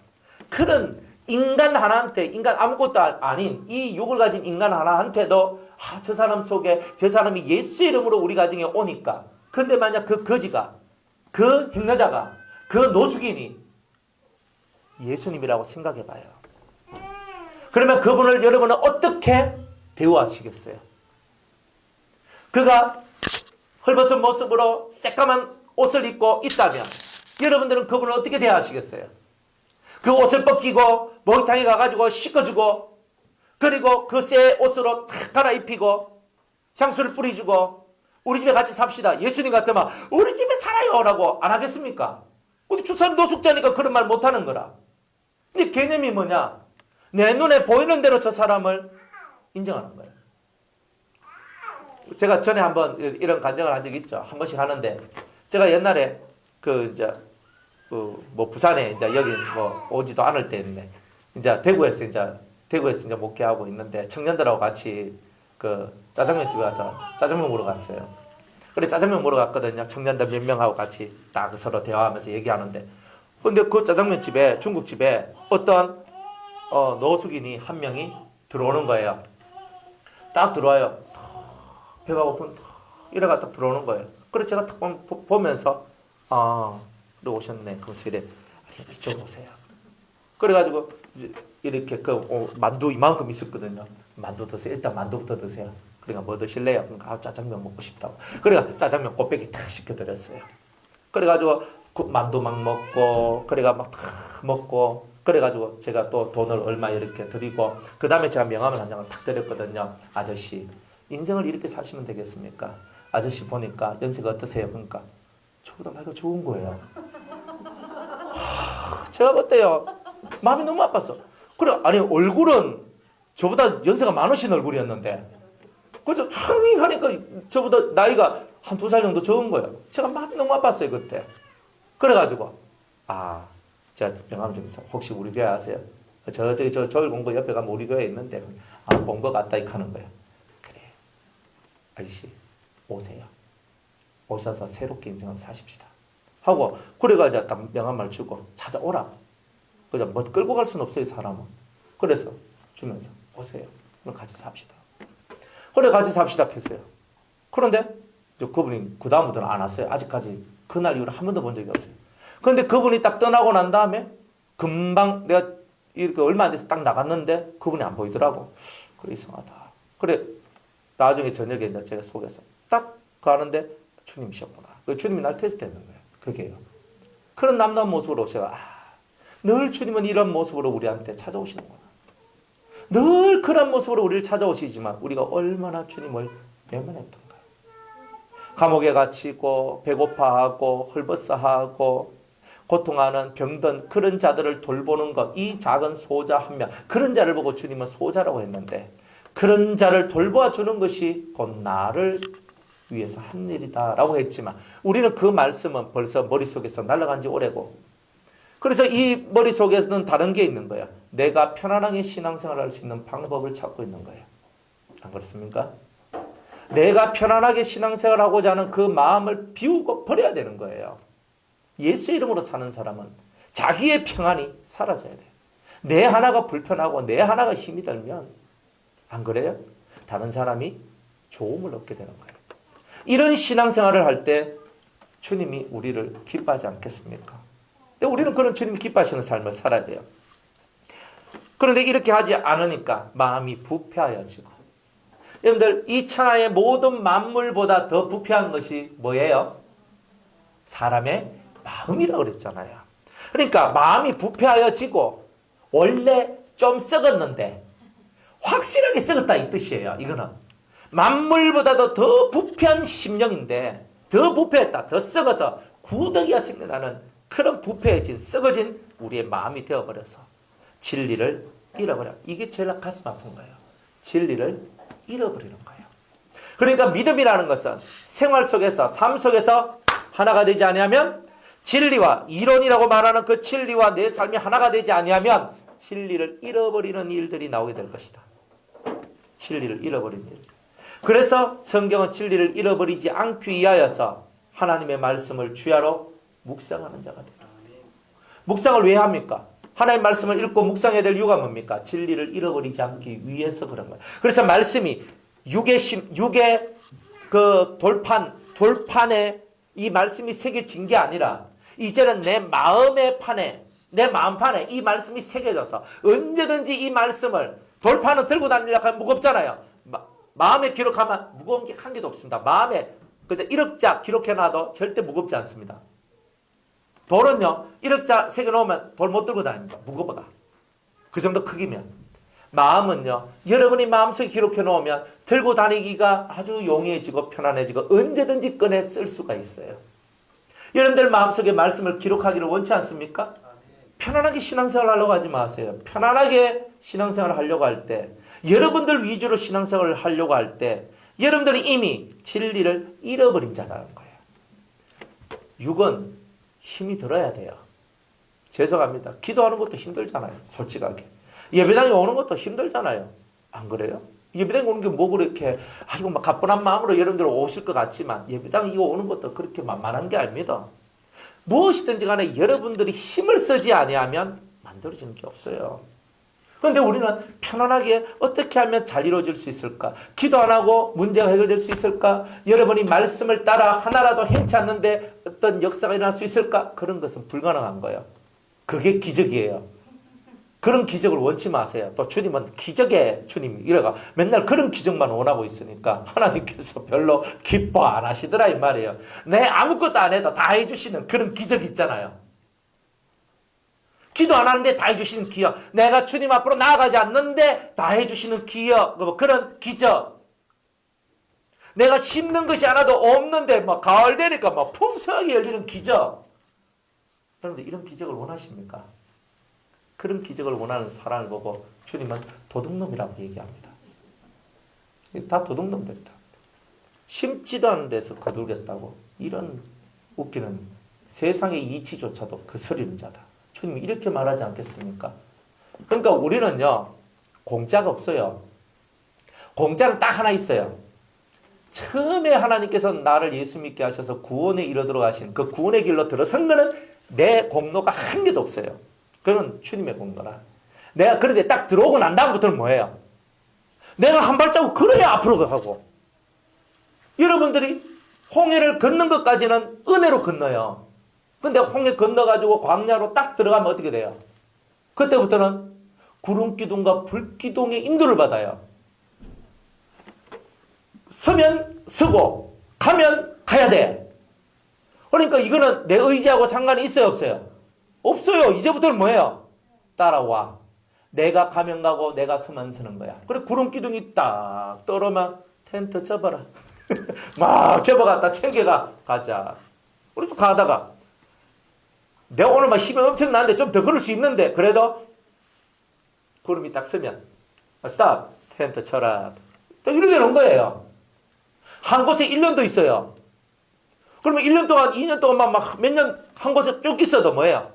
그런 인간 하나한테, 인간 아무것도 아닌 이 육을 가진 인간 하나한테도 저 사람 속에 저 사람이 예수 이름으로 우리 가정에 오니까, 근데 만약 그 거지가, 그 행여자가, 그 노숙인이 예수님이라고 생각해 봐요. 그러면 그분을 여러분은 어떻게 대우하시겠어요? 그가 헐벗은 모습으로 새까만 옷을 입고 있다면 여러분들은 그분을 어떻게 대하시겠어요? 그 옷을 벗기고 목욕탕에 가가지고 씻어주고, 그리고 그 새 옷으로 탁 갈아입히고 향수를 뿌려주고 우리 집에 같이 삽시다, 예수님 같으면 우리 집에 살아요 라고 안 하겠습니까? 우리 주선 노숙자니까 그런 말 못하는 거라. 근데 개념이 뭐냐? 내 눈에 보이는 대로 저 사람을 인정하는 거예요. 제가 전에 한번 이런 간증을 한 적이 있죠. 한 번씩 하는데, 제가 옛날에 부산에 여기 오지도 않을 때인데, 대구에서 목회하고 있는데, 청년들하고 같이 짜장면 집에 가서 짜장면 먹으러 갔어요. 그래, 짜장면 먹으러 갔거든요. 청년들 몇 명하고 같이 딱 서로 대화하면서 얘기하는데, 근데 그 짜장면 집에, 중국집에 어떤 노숙인이 한 명이 들어오는 거예요. 딱 들어와요. 배가 고픈 이래가 딱 들어오는 거예요. 그래서 제가 딱 보면서 그래 오셨네. 그러면서 이래 이쪽으로 오세요. 그래가지고 이렇게 만두 이만큼 있었거든요. 만두 드세요. 일단 만두부터 드세요. 그러니까 뭐 드실래요? 그러니까 짜장면 먹고 싶다고. 그래가 짜장면 꽃배기 탁 시켜드렸어요. 그래가지고 그 만두 막 먹고, 그래가 막 먹고, 그래가지고 제가 또 돈을 얼마 이렇게 드리고, 그 다음에 제가 명함을 한 장을 탁 드렸거든요. 아저씨, 인생을 이렇게 사시면 되겠습니까? 아저씨 보니까 연세가 어떠세요? 그러니까 저보다 나이가 좋은 거예요. 제가 어때요? 마음이 너무 아팠어. 그래, 아니 얼굴은 저보다 연세가 많으신 얼굴이었는데, 그죠? 탕이 하니까 저보다 나이가 한 2살 정도 적은 거예요. 제가 마음이 너무 아팠어요 그때. 그래가지고 제가 명함 중에서 혹시 우리 교회 아세요? 저기 조일공고 옆에 가면 우리 교회 있는데, 본 것 같다 이렇게 하는 거예요. 그래, 아저씨 오세요. 오셔서 새롭게 인생을 사십시다 하고, 그래가지고 딱 명함을 주고 찾아오라. 그죠? 뭐 끌고 갈 수는 없어요 사람은. 그래서 주면서 오세요. 그럼 같이 삽시다. 그래 같이 삽시다 했어요. 그런데 그분이 그 다음부터는 안 왔어요. 아직까지 그날 이후로 한 번도 본 적이 없어요. 그런데 그분이 딱 떠나고 난 다음에 금방 내가 이렇게 얼마 안 돼서 딱 나갔는데 그분이 안 보이더라고. 그래 이상하다. 그래 나중에 저녁에 이제 제가 속에서 딱 가는데 주님이셨구나. 주님이 날 테스트했는 거예요. 그게요. 그런 남다운 모습으로 제가 늘 주님은 이런 모습으로 우리한테 찾아오시는구나. 늘 그런 모습으로 우리를 찾아오시지만 우리가 얼마나 주님을 외면했던가요. 감옥에 갇히고 배고파하고 헐벗어하고 고통하는 병든 그런 자들을 돌보는 것, 이 작은 소자 한 명, 그런 자를 보고 주님은 소자라고 했는데, 그런 자를 돌보아 주는 것이 곧 나를 위해서 한 일이다라고 했지만, 우리는 그 말씀은 벌써 머릿속에서 날아간 지 오래고, 그래서 이 머릿속에는 다른 게 있는 거야. 내가 편안하게 신앙생활을 할 수 있는 방법을 찾고 있는 거예요. 안 그렇습니까? 내가 편안하게 신앙생활을 하고자 하는 그 마음을 비우고 버려야 되는 거예요. 예수 이름으로 사는 사람은 자기의 평안이 사라져야 돼요. 내 하나가 불편하고 내 하나가 힘이 들면, 안 그래요? 다른 사람이 조음을 얻게 되는 거예요. 이런 신앙생활을 할 때 주님이 우리를 기뻐하지 않겠습니까? 근데 우리는 그런 주님이 기뻐하시는 삶을 살아야 돼요. 그런데 이렇게 하지 않으니까 마음이 부패하여지고, 여러분들 이 천하의 모든 만물보다 더 부패한 것이 뭐예요? 사람의 마음이라고 그랬잖아요. 그러니까 마음이 부패하여지고 원래 좀 썩었는데 확실하게 썩었다 이 뜻이에요. 이거는 만물보다도 더 부패한 심령인데, 더 부패했다, 더 썩어서 구더기가 생겨나는 그런 부패해진 썩어진 우리의 마음이 되어버려서 진리를 잃어버려. 이게 제일 가슴 아픈 거예요. 진리를 잃어버리는 거예요. 그러니까 믿음이라는 것은 생활 속에서, 삶 속에서 하나가 되지 아니하면, 진리와 이론이라고 말하는 그 진리와 내 삶이 하나가 되지 아니하면 진리를 잃어버리는 일들이 나오게 될 것이다. 진리를 잃어버리는 일. 그래서 성경은 진리를 잃어버리지 않기 위하여서 하나님의 말씀을 주야로 묵상하는 자가 됩니다. 묵상을 왜 합니까? 하나님 말씀을 읽고 묵상해야 될 이유가 뭡니까? 진리를 잃어버리지 않기 위해서 그런 거예요. 그래서 말씀이 육의 그 돌판에 이 말씀이 새겨진 게 아니라 이제는 내 마음의 판에, 내 마음판에 이 말씀이 새겨져서 언제든지 이 말씀을, 돌판은 들고 다니려고 하면 무겁잖아요. 마음에 기록하면 무거운 게 한 개도 없습니다. 마음에 그저 1억자 기록해놔도 절대 무겁지 않습니다. 돌은요, 1억자 새겨놓으면 돌 못 들고 다닙니다. 무거워가. 그 정도 크기면. 마음은요, 여러분이 마음속에 기록해놓으면 들고 다니기가 아주 용이해지고 편안해지고 언제든지 꺼내 쓸 수가 있어요. 여러분들 마음속에 말씀을 기록하기를 원치 않습니까? 편안하게 신앙생활 하려고 하지 마세요. 편안하게 신앙생활 하려고 할 때, 여러분들 위주로 신앙생활을 하려고 할 때 여러분들이 이미 진리를 잃어버린 자라는 거예요. 육은 힘이 들어야 돼요. 죄송합니다. 기도하는 것도 힘들잖아요. 솔직하게. 예배당에 오는 것도 힘들잖아요. 안 그래요? 예배당에 오는 게 뭐 그렇게 이거 막 가뿐한 마음으로 여러분들 오실 것 같지만 예배당에 이거 오는 것도 그렇게 만만한 게 아닙니다. 무엇이든지 간에 여러분들이 힘을 쓰지 아니하면 만들어지는 게 없어요. 그런데 우리는 편안하게 어떻게 하면 잘 이루어질 수 있을까? 기도 안 하고 문제가 해결될 수 있을까? 여러분이 말씀을 따라 하나라도 행치 않는데 어떤 역사가 일어날 수 있을까? 그런 것은 불가능한 거예요. 그게 기적이에요. 그런 기적을 원치 마세요. 또 주님은 기적의 주님 이래가 맨날 그런 기적만 원하고 있으니까 하나님께서 별로 기뻐 안 하시더라 이 말이에요. 내 아무것도 안 해도 다 해주시는 그런 기적 있잖아요. 기도 안 하는데 다 해주시는 기적. 내가 주님 앞으로 나아가지 않는데 다 해주시는 기적. 그런 기적. 내가 심는 것이 하나도 없는데 막 가을 되니까 막 풍성하게 열리는 기적. 그런데 이런 기적을 원하십니까? 그런 기적을 원하는 사람을 보고 주님은 도둑놈이라고 얘기합니다. 다 도둑놈들이다. 심지도 않은 데서 거두겠다고 이런 웃기는 세상의 이치조차도 거스리는 자다. 주님이 이렇게 말하지 않겠습니까? 그러니까 우리는요, 공짜가 없어요. 공짜는 딱 하나 있어요. 처음에 하나님께서 나를 예수 믿게 하셔서 구원에 이르도록 하신 그 구원의 길로 들어선 거는 내 공로가 한 개도 없어요. 그건 주님의 공로라. 내가 그런데 딱 들어오고 난 다음부터는 뭐예요? 내가 한 발자국 걸어야 앞으로 가고. 여러분들이 홍해를 걷는 것까지는 은혜로 건너요. 근데 홍해 건너가지고 광야로 딱 들어가면 어떻게 돼요? 그때부터는 구름기둥과 불기둥의 인도를 받아요. 서면 서고 가면 가야 돼. 그러니까 이거는 내 의지하고 상관이 있어요 없어요? 없어요. 이제부터는 뭐예요? 따라와. 내가 가면 가고 내가 서면 서는 거야. 그래 구름기둥이 딱 떨어면 텐트 접어라. 막 접어갔다 챙겨가 가자. 우리도 가다가 내가 오늘 막 힘이 엄청 나는데 좀 더 걸을 수 있는데 그래도 구름이 딱 서면 스탑 텐트 쳐라. 또 이렇게 되는 거예요. 한 곳에 1년도 있어요. 그러면 1년 동안 2년 동안 막 몇 년 한 곳에 쭉 있어도 뭐예요?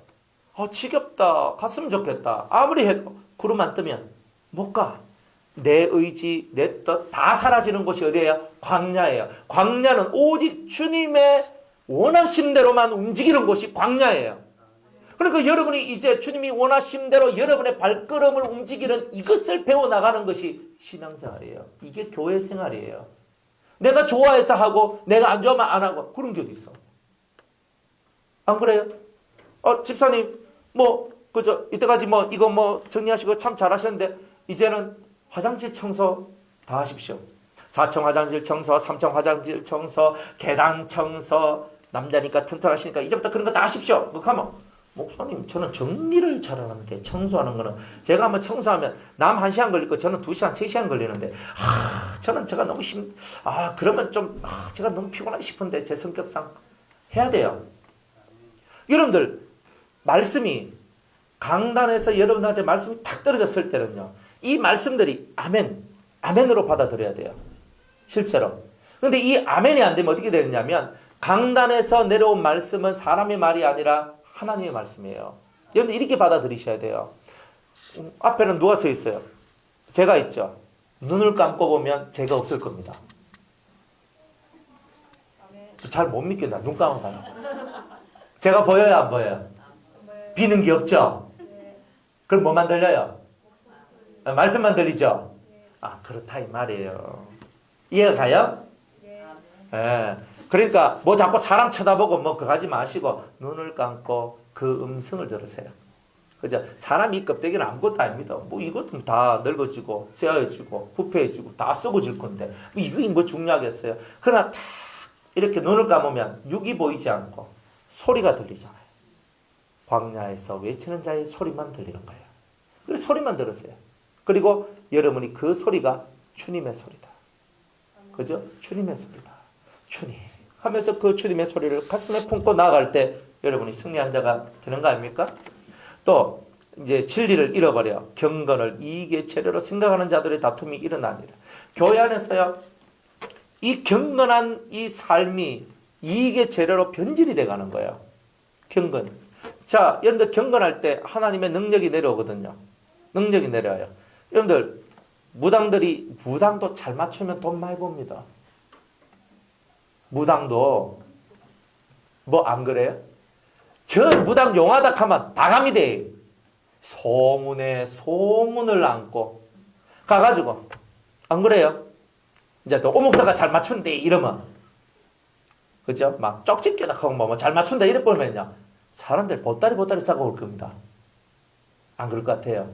지겹다. 갔으면 좋겠다. 아무리 해도 구름 안 뜨면 못 가. 내 의지, 내 뜻 다 사라지는 곳이 어디예요? 광야예요. 광야는 오직 주님의 원하신 대로만 움직이는 곳이 광야예요. 그러니까 여러분이 이제 주님이 원하신 대로 여러분의 발걸음을 움직이는 이것을 배워나가는 것이 신앙생활이에요. 이게 교회 생활이에요. 내가 좋아해서 하고 내가 안 좋아하면 안 하고 그런 게 어디 있어? 안 그래요? 집사님 그저 이때까지 이거 정리하시고 참 잘하셨는데 이제는 화장실 청소 다 하십시오. 4층 화장실 청소, 3층 화장실 청소, 계단 청소. 남자니까 튼튼하시니까 이제부터 그런 거 다 하십시오. 그렇게 하면 목사님 저는 정리를 잘하는데 청소하는 거는 제가 한번 청소하면 남 1시간 걸릴 거 저는 2시간 3시간 걸리는데 저는 제가 너무 그러면 좀 제가 너무 피곤하고 싶은데 제 성격상 해야 돼요. 여러분들 말씀이 강단에서 여러분한테 말씀이 탁 떨어졌을 때는요. 이 말씀들이 아멘으로 받아들여야 돼요. 실제로. 근데 이 아멘이 안 되면 어떻게 되느냐면 강단에서 내려온 말씀은 사람의 말이 아니라 하나님의 말씀이에요. 여러분 이렇게 받아들이셔야 돼요. 앞에는 누가 서 있어요? 제가 있죠. 눈을 감고 보면 제가 없을 겁니다. 잘 못 믿겠다. 눈 감아봐요. 제가 보여요 안 보여요? 비는 게 없죠? 그럼 뭐만 들려요? 말씀만 들리죠? 아, 그렇다 이 말이에요. 이해가 가요? 예. 그러니까 뭐 자꾸 사람 쳐다보고 뭐 그거 하지 마시고 눈을 감고 그 음성을 들으세요. 그죠? 사람이 껍데기는 아무것도 아닙니다. 뭐 이것도 다 늙어지고 쇠어지고 부패해지고 다 썩어질 건데 뭐 이게 뭐 중요하겠어요. 그러나 딱 이렇게 눈을 감으면 육이 보이지 않고 소리가 들리잖아요. 광야에서 외치는 자의 소리만 들리는 거예요. 그래서 소리만 들으세요. 그리고 여러분이 그 소리가 주님의 소리다. 그죠? 주님의 소리다. 주님 하면서 그 주님의 소리를 가슴에 품고 나아갈 때 여러분이 승리한 자가 되는 거 아닙니까? 또 이제 진리를 잃어버려 경건을 이익의 재료로 생각하는 자들의 다툼이 일어나니라. 교회 안에서요, 이 경건한 이 삶이 이익의 재료로 변질이 돼가는 거예요. 경건. 자, 여러분들 경건할 때 하나님의 능력이 내려오거든요. 능력이 내려와요. 여러분들 무당도 잘 맞추면 돈 많이 법니다. 무당도 뭐 안 그래요? 저 무당 용하다 하면 다 감이 돼. 소문에 소문을 안고 가가지고 안 그래요? 이제 또 오목사가 잘 맞춘대 이러면 그죠? 막 쪽집게나 하고 뭐 잘 맞춘다 이래 보면요 사람들 보따리 싸고 올 겁니다. 안 그럴 것 같아요?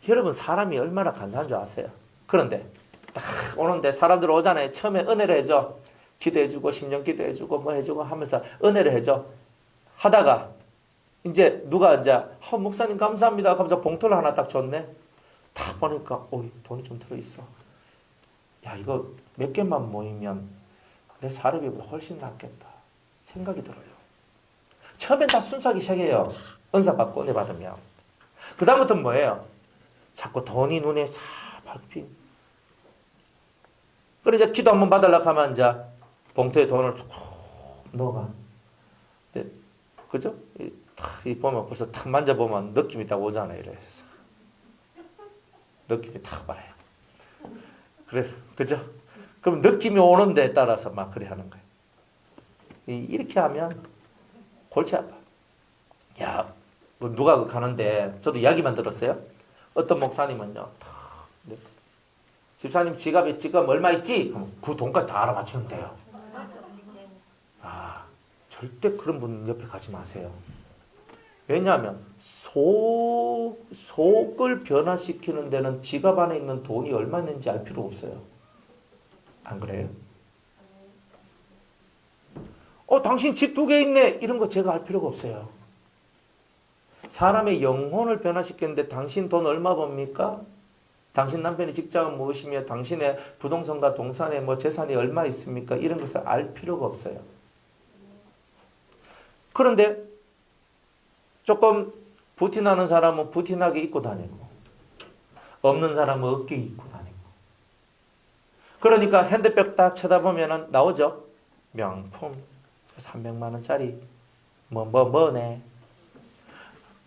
여러분 사람이 얼마나 간사한 줄 아세요? 그런데 딱 오는데 사람들 오잖아요. 처음에 은혜를 해줘. 기도해주고 심령 기도해주고 뭐 해주고 하면서 은혜를 해줘. 하다가 이제 누가 이제 목사님 감사합니다 하면서 봉투를 하나 딱 줬네. 딱 보니까 돈이 좀 들어있어. 야 이거 몇 개만 모이면 내 사례비보다 훨씬 낫겠다 생각이 들어요. 처음엔 다 순수하기 시작해요. 은사 받고 은혜 받으면. 그 다음부터는 뭐예요? 자꾸 돈이 눈에 싹 밟힌. 그래 이제 기도 한번 받으려고 하면 이제 봉투에 돈을 쭉 넣어가. 네. 그죠? 이 보면 벌써 탁 만져보면 느낌이 딱 오잖아요. 이래서 느낌이 탁 와요. 그래, 그죠? 그럼 느낌이 오는 데에 따라서 막 그래 하는 거예요. 이렇게 하면 골치 아파. 야, 뭐 누가 가는데 저도 이야기만 들었어요. 어떤 목사님은요. 집사님 지갑에 지금 얼마 있지? 그럼 그 돈까지 다 알아맞추는데요. 아, 절대 그런 분 옆에 가지 마세요. 왜냐하면 속을 변화시키는 데는 지갑 안에 있는 돈이 얼마 있는지 알 필요 없어요. 안 그래요? 당신 집 2개 있네. 이런 거 제가 알 필요가 없어요. 사람의 영혼을 변화시키는데 당신 돈 얼마 법니까? 당신 남편의 직장은 무엇이며 당신의 부동산과 동산에 뭐 재산이 얼마 있습니까? 이런 것을 알 필요가 없어요. 그런데 조금 부티나는 사람은 부티나게 입고 다니고 없는 사람은 어깨에 입고 다니고 그러니까 핸드백 딱 쳐다보면 나오죠. 명품 300만 원짜리 뭐네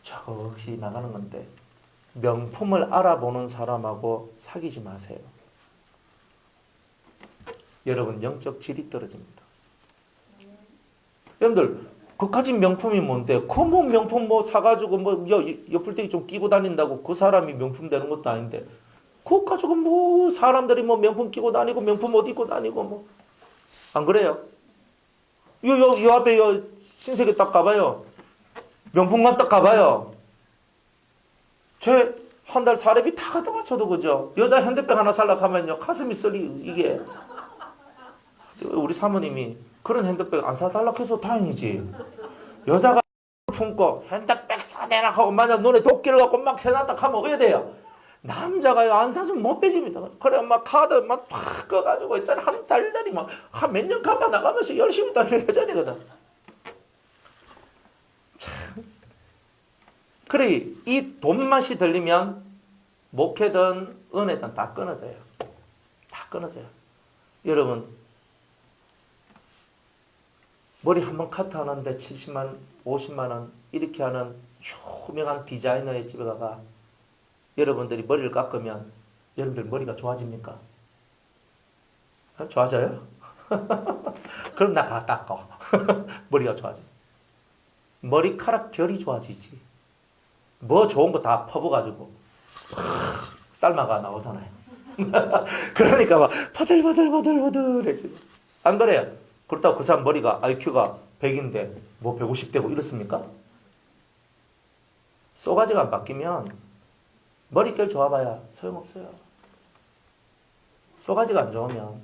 저거 혹시 나가는 건데 명품을 알아보는 사람하고 사귀지 마세요. 여러분 영적 질이 떨어집니다. 여러분들 그까진 명품이 뭔데? 그 뭐 명품 뭐 사가지고 뭐 옆불떼기 좀 끼고 다닌다고 그 사람이 명품 되는 것도 아닌데 그거 가지고 뭐 사람들이 뭐 명품 끼고 다니고 명품 옷 입고 다니고 뭐 안 그래요? 요 앞에 신세계 딱 가봐요. 명품관 딱 가봐요. 제 한 달 사례비 다 갖다 맞춰도 그죠? 여자 핸드백 하나 살려고 하면요 가슴이 쓰리 이게 우리 사모님이 그런 핸드백 안 사달라고 해서 다행이지. 여자가 품고 핸드백 사대라 하고 만약 눈에 도끼를 갖고 막 해놨다 하면 왜 돼요? 남자가 안 사주면 못 빼집니다. 그래 막 카드 막 탁 꺼가지고 있잖아 한 달달이 막 한 몇 년 갚아 나가면서 열심히 또 해줘야 되거든. 참. 그래 이 돈 맛이 들리면 목회든 은혜든 다 끊어져요. 다 끊어져요. 여러분 머리 한번 카트 하는데 70만 50만 원 이렇게 하는 유명한 디자이너의 집에 가가 여러분들이 머리를 깎으면 여러분들 머리가 좋아집니까? 좋아져요? 그럼 나 가 깎아. 머리가 좋아져. 머리카락 결이 좋아지지. 뭐 좋은 거 다 퍼부어가지고 삶아가 나오잖아요. 그러니까 막 바들바들바들바들해지. 안 그래요? 그렇다고 그 사람 머리가 IQ가 100인데 뭐 150되고 이렇습니까? 쏘가지가 안 바뀌면 머릿결 좋아봐야 소용없어요. 쏘가지가 안 좋으면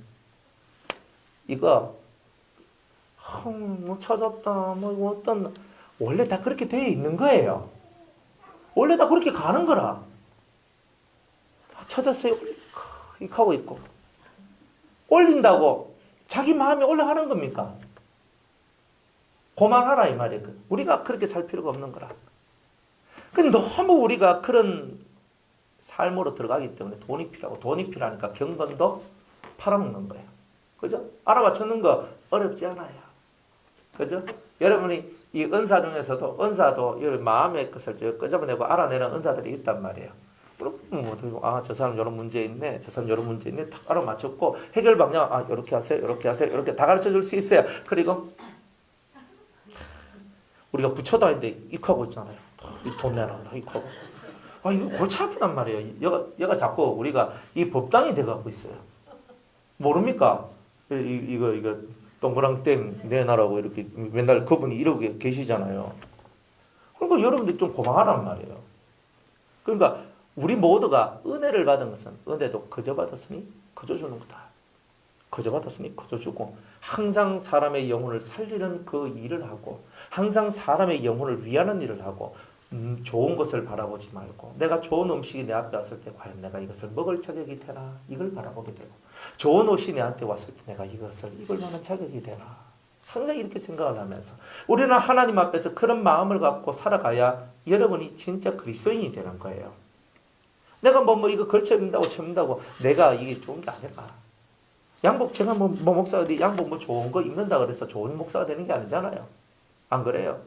이거 뭐 찾았다 뭐 어떤 원래 다 그렇게 되어 있는 거예요. 원래 다 그렇게 가는 거라. 찾았어요. 이렇게 하고 있고 올린다고 자기 마음이 올라가는 겁니까? 고만하라 이 말이에요. 우리가 그렇게 살 필요가 없는 거라. 근데 너무 우리가 그런 삶으로 들어가기 때문에 돈이 필요하고 돈이 필요하니까 경건도 팔아먹는 거예요. 그죠? 알아맞추는 거 어렵지 않아요. 그죠? 여러분이 이 은사 중에서도 은사도 마음의 것을 끄집어내고 알아내는 은사들이 있단 말이에요. 그럼 저 사람 이런 문제 있네, 저 사람 이런 문제 있네, 딱 알아맞혔고 해결 방향 이렇게 하세요, 이렇게 하세요, 이렇게 다 가르쳐 줄 수 있어요. 그리고 우리가 부처 다니는데 익하고 있잖아요. 이 돈 내라, 익하고. 이거 골치 아프단 말이에요. 얘가 자꾸 우리가 이 법당이 돼가고 있어요. 모릅니까? 이거 동그랑땡 내놔라고 이렇게 맨날 그분이 이러고 계시잖아요. 그러니까 여러분들이 좀 고마워하란 말이에요. 그러니까 우리 모두가 은혜를 받은 것은 은혜도 거저 받았으니 거저 주는 거다. 거저 받았으니 거저 주고 항상 사람의 영혼을 살리는 그 일을 하고 항상 사람의 영혼을 위하는 일을 하고 좋은 것을 바라보지 말고 내가 좋은 음식이 내 앞에 왔을 때 과연 내가 이것을 먹을 자격이 되나 이걸 바라보게 되고 좋은 옷이 내한테 왔을 때 내가 이것을 입을 만한 자격이 되나 항상 이렇게 생각을 하면서 우리는 하나님 앞에서 그런 마음을 갖고 살아가야 여러분이 진짜 그리스도인이 되는 거예요. 내가 뭐 이거 걸쳐 입는다고 쳐입는다고 내가 이게 좋은 게 아니라 양복 제가 뭐 목사가 양복 뭐 좋은 거 입는다 그래서 좋은 목사가 되는 게 아니잖아요. 안 그래요?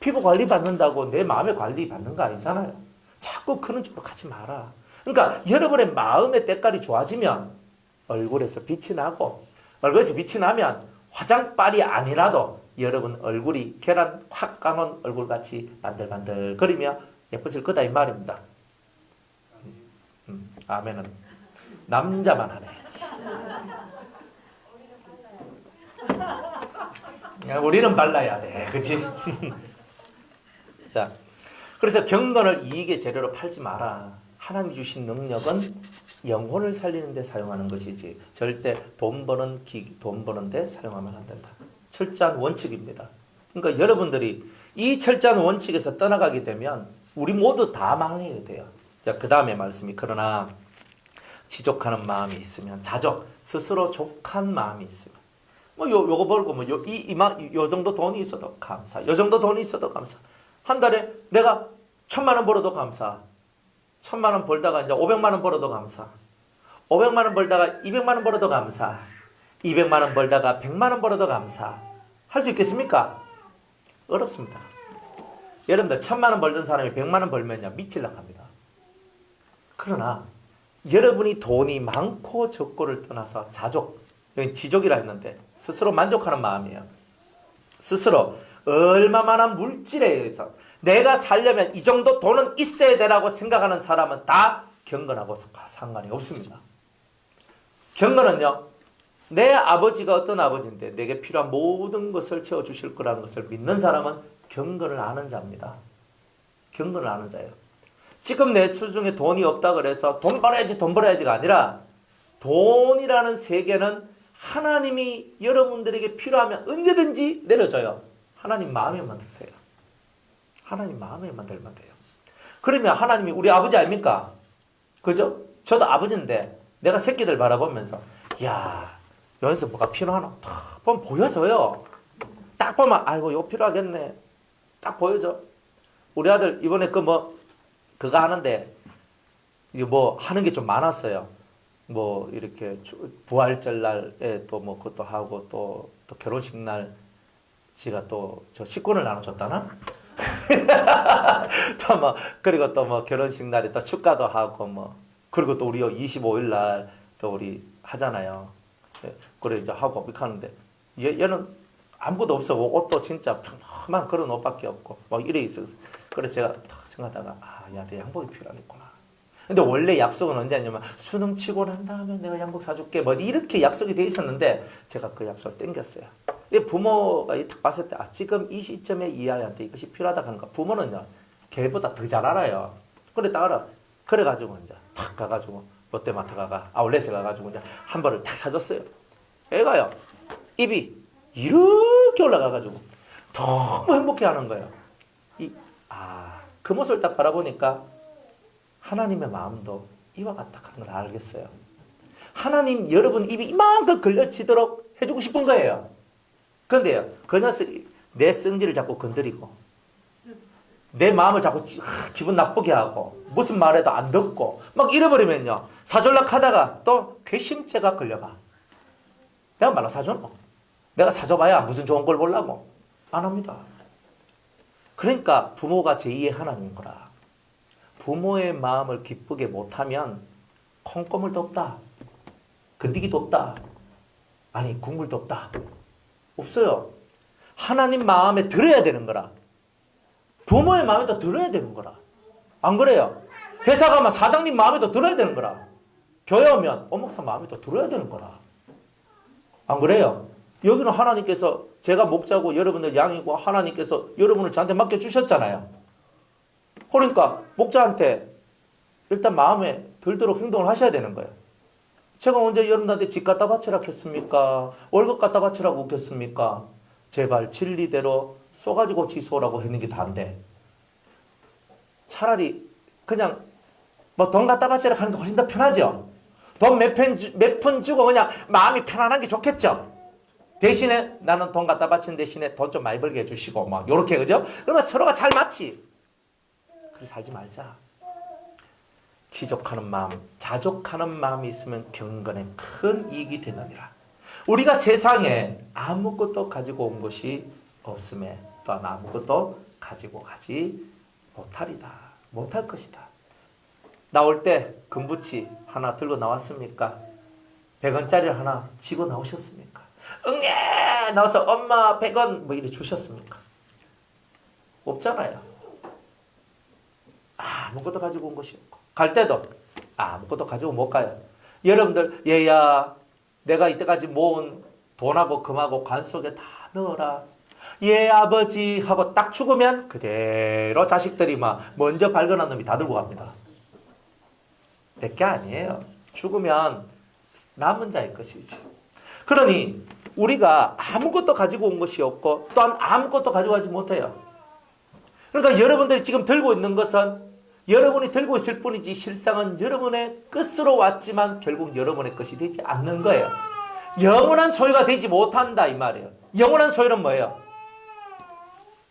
피부 관리 받는다고 내 마음의 관리 받는 거 아니잖아요. 자꾸 그런 쪽으로 가지 마라. 그러니까 여러분의 마음의 때깔이 좋아지면 얼굴에서 빛이 나고 얼굴에서 빛이 나면 화장빨이 아니라도 여러분 얼굴이 계란 확 까놓은 얼굴같이 반들반들 거리며 예뻐질 거다 이 말입니다. 아멘은 남자만 하네. 우리는 발라야 돼. 그치? 자, 그래서 경건을 이익의 재료로 팔지 마라. 하나님 주신 능력은 영혼을 살리는 데 사용하는 것이지 절대 돈 버는 데 사용하면 안 된다. 철저한 원칙입니다. 그러니까 여러분들이 이 철저한 원칙에서 떠나가게 되면 우리 모두 다 망하게 돼요. 자, 그 다음에 말씀이 그러나 지족하는 마음이 있으면 자족, 스스로 족한 마음이 있으면 요거 벌고 요 정도 돈이 있어도 감사. 요 정도 돈이 있어도 감사. 한 달에 내가 1,000만 원 벌어도 감사. 1,000만 원 벌다가 이제 500만 원 벌어도 감사. 500만 원 벌다가 200만 원 벌어도 감사. 200만 원 벌다가 100만 원 벌어도 감사. 할 수 있겠습니까? 어렵습니다. 여러분들 1,000만 원 벌던 사람이 100만 원 벌면요 미치려고 합니다. 그러나 여러분이 돈이 많고 적고를 떠나서 자족, 지족이라 했는데 스스로 만족하는 마음이에요. 스스로 얼마만한 물질에 의해서 내가 살려면 이 정도 돈은 있어야 되라고 생각하는 사람은 다 경건하고 상관이 없습니다. 경건은요, 내 아버지가 어떤 아버지인데 내게 필요한 모든 것을 채워주실 거라는 것을 믿는 사람은 경건을 아는 자입니다. 경건을 아는 자예요. 지금 내 수중에 돈이 없다 그래서 돈 벌어야지가 아니라 돈이라는 세계는 하나님이 여러분들에게 필요하면 언제든지 내려줘요. 하나님 마음에만 드세요. 하나님 마음에만 들면 돼요. 그러면 하나님이 우리 아버지 아닙니까? 그죠? 저도 아버지인데 내가 새끼들 바라보면서 야, 여기서 뭐가 필요하나? 딱 보면 보여져요. 딱 보면 아이고 이거 필요하겠네. 딱 보여져. 우리 아들 이번에 그거 하는데 이제 하는 게 좀 많았어요. 이렇게 부활절 날에 또 그것도 하고 또 결혼식 날 지가 또 저 식권을 나눠줬다나? 또 그리고 또 결혼식 날에 또 축가도 하고 그리고 또 우리 25일 날 또 우리 하잖아요. 그래 이제 하고 이렇게 하는데 얘는 아무것도 없어. 옷도 진짜 평범한 그런 옷밖에 없고 이래 있어. 그래서 제가 딱 생각하다가 야, 내 양복이 필요하겠구나. 근데 원래 약속은 언제 했냐면 수능 치고 난 다음에 내가 양복 사줄게 뭐 이렇게 약속이 돼 있었는데 제가 그 약속을 땡겼어요. 부모가 딱 봤을 때 지금 이 시점에 이 아이한테 이것이 필요하다 하는가. 부모는요 걔보다 더 잘 알아요. 그래 딱 알아. 그래가지고 이제 탁 가가지고 롯데마트 가가 아울렛에 가가지고 이제 한 벌을 탁 사줬어요. 애가요 입이 이렇게 올라가가지고 너무 행복해하는 거예요. 그 모습을 딱 바라보니까 하나님의 마음도 이와 같다 하는 걸 알겠어요. 하나님 여러분 입이 이만큼 걸려지도록 해주고 싶은 거예요. 그런데요 그 녀석이 내 성질을 자꾸 건드리고 내 마음을 자꾸 기분 나쁘게 하고 무슨 말해도 안 듣고 막 이래버리면요 사줄락 하다가 또 괘씸죄가 걸려가. 내가 말로 사주노? 내가 사줘봐야 무슨 좋은 걸 보려고? 안 합니다. 그러니까 부모가 제2의 하나님인 거라. 부모의 마음을 기쁘게 못하면 콩고물도 없다. 건디기도 없다. 아니 국물도 없다. 없어요. 하나님 마음에 들어야 되는 거라. 부모의 마음에도 들어야 되는 거라. 안 그래요? 회사 가면 사장님 마음에도 들어야 되는 거라. 교회 오면 목사 마음에도 들어야 되는 거라. 안 그래요? 여기는 하나님께서 제가 목자고 여러분들 양이고 하나님께서 여러분을 저한테 맡겨주셨잖아요. 그러니까 목자한테 일단 마음에 들도록 행동을 하셔야 되는 거예요. 제가 언제 여러분한테 집 갖다 바치라고 했습니까? 월급 갖다 바치라고 했겠습니까? 제발 진리대로 쏘가지고 지소라고 했는 게 다인데 차라리 그냥 뭐 돈 갖다 바치라고 하는 게 훨씬 더 편하죠. 돈 몇 푼 주고 그냥 마음이 편안한 게 좋겠죠. 대신에 나는 돈 갖다 바치는 대신에 돈 좀 많이 벌게 해주시고 막 요렇게 그죠? 그러면 서로가 잘 맞지. 그래 살지 말자. 지족하는 마음, 자족하는 마음이 있으면 경건에 큰 이익이 되느니라. 우리가 세상에 아무것도 가지고 온 것이 없음에 또한 아무것도 가지고 가지 못할 것이다. 나올 때 금부치 하나 들고 나왔습니까? 100원짜리 하나 지고 나오셨습니까? 응애 나와서 엄마 100원 뭐 이래 주셨습니까? 없잖아요. 아무것도 가지고 온 것이 없고 갈 때도 아무것도 가지고 못 가요. 여러분들 얘야 내가 이때까지 모은 돈하고 금하고 관 속에 다 넣어라. 예 아버지 하고 딱 죽으면 그대로 자식들이 막 먼저 발견한 놈이 다 들고 갑니다. 내게 아니에요. 죽으면 남은 자의 것이지. 그러니 우리가 아무것도 가지고 온 것이 없고 또한 아무것도 가져가지 못해요. 그러니까 여러분들이 지금 들고 있는 것은 여러분이 들고 있을 뿐이지 실상은 여러분의 끝으로 왔지만 결국 여러분의 것이 되지 않는 거예요. 영원한 소유가 되지 못한다 이 말이에요. 영원한 소유는 뭐예요?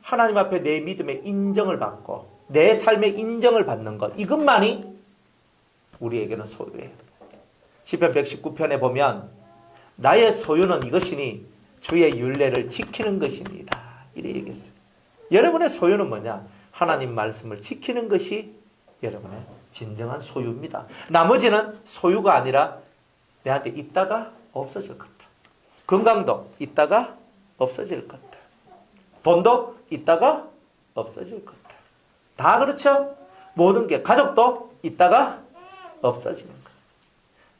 하나님 앞에 내 믿음의 인정을 받고 내 삶의 인정을 받는 것 이것만이 우리에게는 소유예요. 시편 119편에 보면 나의 소유는 이것이니 주의 율례를 지키는 것입니다. 이렇게 얘기했어요. 여러분의 소유는 뭐냐? 하나님 말씀을 지키는 것이 여러분의 진정한 소유입니다. 나머지는 소유가 아니라 내한테 있다가 없어질 것다. 건강도 있다가 없어질 것다. 돈도 있다가 없어질 것다. 다 그렇죠? 모든 게 가족도 있다가 없어지는 것.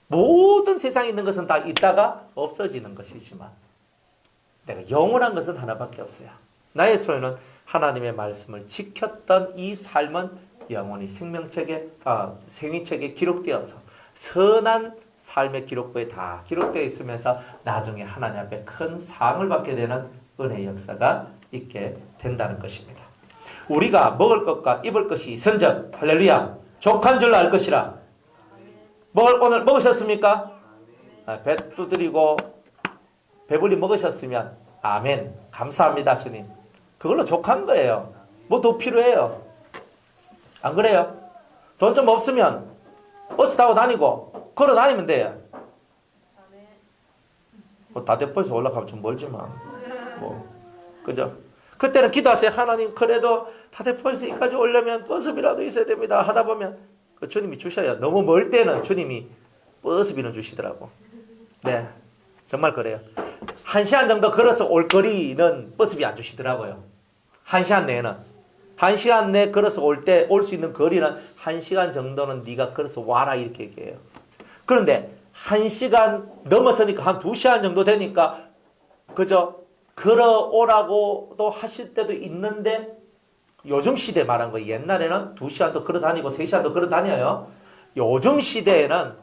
모든 세상에 있는 것은 다 있다가 없어지는 것이지만 내가 영원한 것은 하나밖에 없어요. 나의 소유는 하나님의 말씀을 지켰던 이 삶은 영원히 생명책에 생위책에 기록되어서 선한 삶의 기록부에 다 기록되어 있으면서 나중에 하나님 앞에 큰 상을 받게 되는 은혜의 역사가 있게 된다는 것입니다. 우리가 먹을 것과 입을 것이 있은즉 할렐루야 족한 줄 알 것이라. 오늘 먹으셨습니까? 배 두드리고 배불리 먹으셨으면 아멘 감사합니다 주님. 그걸로 족한 거예요. 뭐 더 필요해요? 안 그래요? 돈 좀 없으면 버스 타고 다니고 걸어 다니면 돼요. 뭐 다대포에서 올라가면 좀 멀지만 뭐 그죠? 그때는 기도하세요. 하나님 그래도 다대포에서 여기까지 오려면 버스비라도 있어야 됩니다. 하다 보면 그 주님이 주셔야 너무 멀 때는 주님이 버스비는 주시더라고. 네 정말 그래요. 1시간 정도 걸어서 올 거리는 버스비 안 주시더라고요. 1시간 내에는. 1시간 내 걸어서 올 수 있는 거리는 1시간 정도는 네가 걸어서 와라 이렇게 얘기해요. 그런데 1시간 넘어서니까 한 2시간 정도 되니까 그저 걸어오라고도 하실 때도 있는데 요즘 시대 말한 거 옛날에는 2시간도 걸어 다니고 3시간도 걸어 다녀요. 요즘 시대에는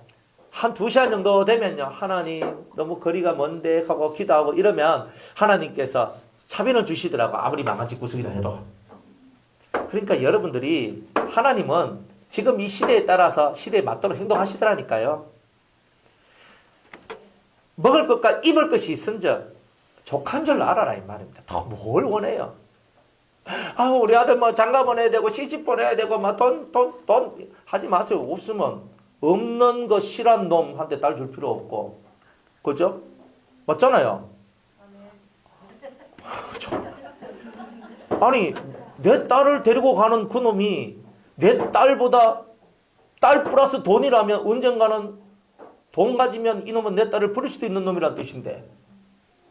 한 2시간 정도 되면요. 하나님 너무 거리가 먼데 하고 기도하고 이러면 하나님께서 차비는 주시더라고. 아무리 망한지 구석이라 해도. 그러니까 여러분들이 하나님은 지금 이 시대에 따라서 시대에 맞도록 행동하시더라니까요. 먹을 것과 입을 것이 있은즉 족한 줄 알아라 이 말입니다. 더 뭘 원해요? 아 우리 아들 뭐 장가 보내야 되고 시집 보내야 되고 막 돈 하지 마세요. 없으면 없는 거 싫어한 놈한테 딸 줄 필요 없고 그죠? 맞잖아요. 아니 내 딸을 데리고 가는 그 놈이 내 딸보다 딸 플러스 돈이라면 언젠가는 돈 가지면 이놈은 내 딸을 버릴 수도 있는 놈이란 뜻인데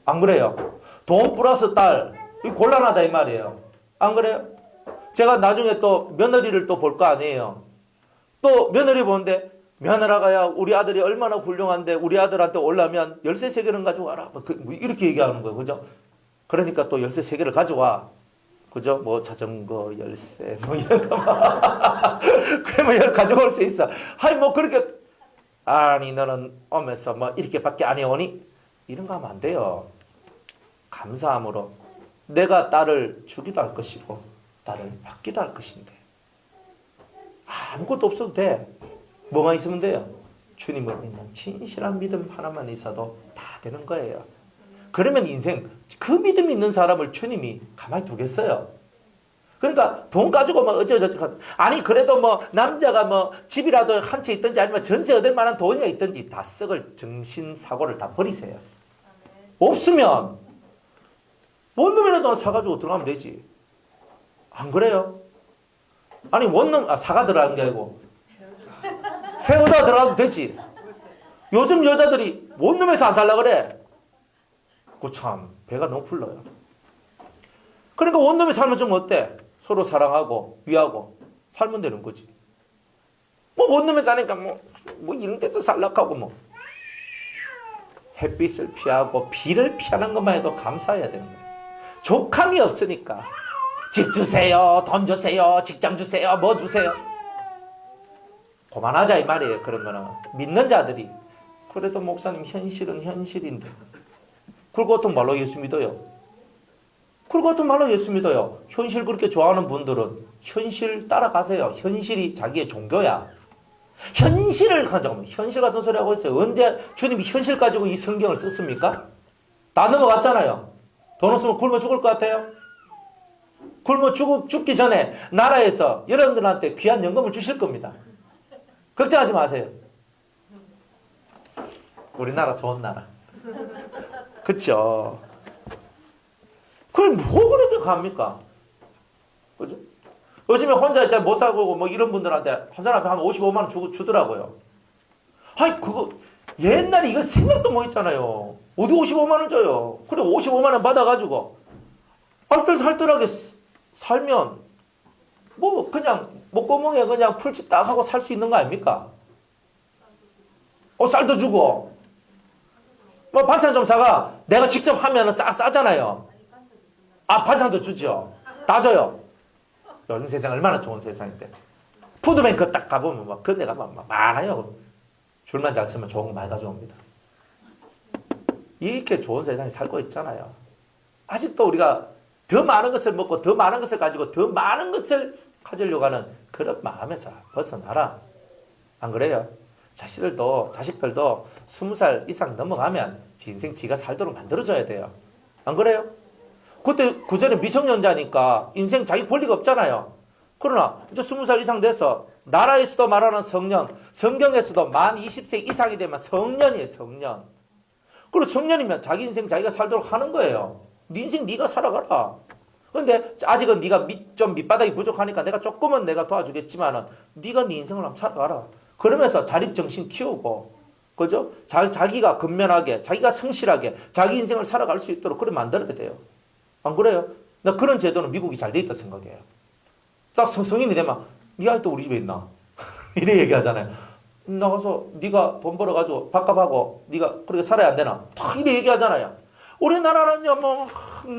안 그래요? 돈 플러스 딸 이거 곤란하다 이 말이에요. 안 그래요? 제가 나중에 또 며느리를 또 볼 거 아니에요. 또 며느리 보는데 며느라가야 우리 아들이 얼마나 훌륭한데 우리 아들한테 올라면 열쇠 3개는 가져와라. 뭐 이렇게 얘기하는 거예요. 그죠? 그러니까 또 열쇠 3개를 가져와. 그죠? 뭐 자전거 열쇠 뭐 이런 거 그러면 가져올 수 있어. 아니 뭐 그렇게 아니 너는 오면서 뭐 이렇게밖에 안 해오니? 이런 거 하면 안 돼요. 감사함으로 내가 딸을 주기도 할 것이고 딸을 받기도 할 것인데 아무것도 없어도 돼. 뭐만 있으면 돼요? 주님을 믿는 진실한 믿음 하나만 있어도 다 되는 거예요. 그러면 인생 그 믿음 있는 사람을 주님이 가만히 두겠어요? 그러니까 돈 가지고 막 어쩌저쩌 아니 그래도 뭐 남자가 뭐 집이라도 한 채 있든지 아니면 전세 얻을 만한 돈이 있든지 다 썩을 정신사고를 다 버리세요. 없으면 원룸이라도 사가지고 들어가면 되지. 안 그래요? 아니 원룸 사가 들어가는 게 아니고 세우다 들어가도 되지. 요즘 여자들이 원룸에서 안 살라 그래. 그 참 배가 너무 불러요. 그러니까 원룸에 살면 좀 어때? 서로 사랑하고 위하고 살면 되는 거지. 뭐 원룸에 사니까 뭐 이런 데서 살락하고 뭐 햇빛을 피하고 비를 피하는 것만 해도 감사해야 되는 거예요. 족함이 없으니까 집 주세요, 돈 주세요, 직장 주세요, 뭐 주세요. 그만하자 이 말이에요. 그런 거는 믿는 자들이 그래도 목사님 현실은 현실인데 그걸 같은 말로 예수 믿어요. 그걸 같은 말로 예수 믿어요. 현실 그렇게 좋아하는 분들은 현실 따라가세요. 현실이 자기의 종교야. 현실을 가져가면 현실 같은 소리 하고 있어요. 언제 주님이 현실 가지고 이 성경을 썼습니까? 다 넘어갔잖아요. 돈 없으면 굶어 죽을 것 같아요? 굶어 죽기 전에 나라에서 여러분들한테 귀한 연금을 주실 겁니다. 걱정하지 마세요. 우리나라 좋은 나라. 그쵸? 그걸 뭐 그렇게 갑니까? 그죠? 요즘에 혼자 잘 못 살고 뭐 이런 분들한테 한 사람에 한 55만 원 주더라고요. 아이 그거 옛날에 이거 생각도 못 했잖아요. 어디 55만 원 줘요. 그래 55만 원 받아가지고 알뜰살뜰하게 살면 뭐 그냥 목구멍에 그냥 풀집 딱 하고 살 수 있는 거 아닙니까? 쌀도 주고 뭐 반찬 좀 사가. 내가 직접 하면 싸잖아요. 반찬도 주죠. 다 줘요. 요즘 세상 얼마나 좋은 세상인데. 푸드뱅크 딱 가보면 막 그 데가 막 많아요. 줄만 잘 쓰면 좋은 거 많이 가져옵니다. 이렇게 좋은 세상에 살고 있잖아요. 아직도 우리가 더 많은 것을 먹고 더 많은 것을 가지고 더 많은 것을 가지려고 하는 그런 마음에서 벗어나라. 안 그래요? 자식들도 20살 이상 넘어가면 지 인생 지가 살도록 만들어줘야 돼요. 안 그래요? 그때 그전에 미성년자니까 인생 자기 권리가 없잖아요. 그러나 이제 20살 이상 돼서 나라에서도 말하는 성년, 성경에서도 만 20세 이상이 되면 성년이에요. 성년. 그리고 성년이면 자기 인생 자기가 살도록 하는 거예요. 네 인생 네가 살아가라. 근데 아직은 네가 좀 밑바닥이 부족하니까 내가 조금은 내가 도와주겠지만은 네가 네 인생을 한번 살아가라. 그러면서 자립정신 키우고, 그죠? 자기가 근면하게, 자기가 성실하게 자기 인생을 살아갈 수 있도록 그래 만들어야 돼요. 안 그래요? 나 그런 제도는 미국이 잘 돼 있다 생각해요. 딱 성인이 되면 네 아이도 우리 집에 있나? 이래 얘기하잖아요. 나가서 네가 돈 벌어가지고 밥값하고 네가 그렇게 살아야 안 되나? 딱 이래 얘기하잖아요. 우리나라는요, 뭐,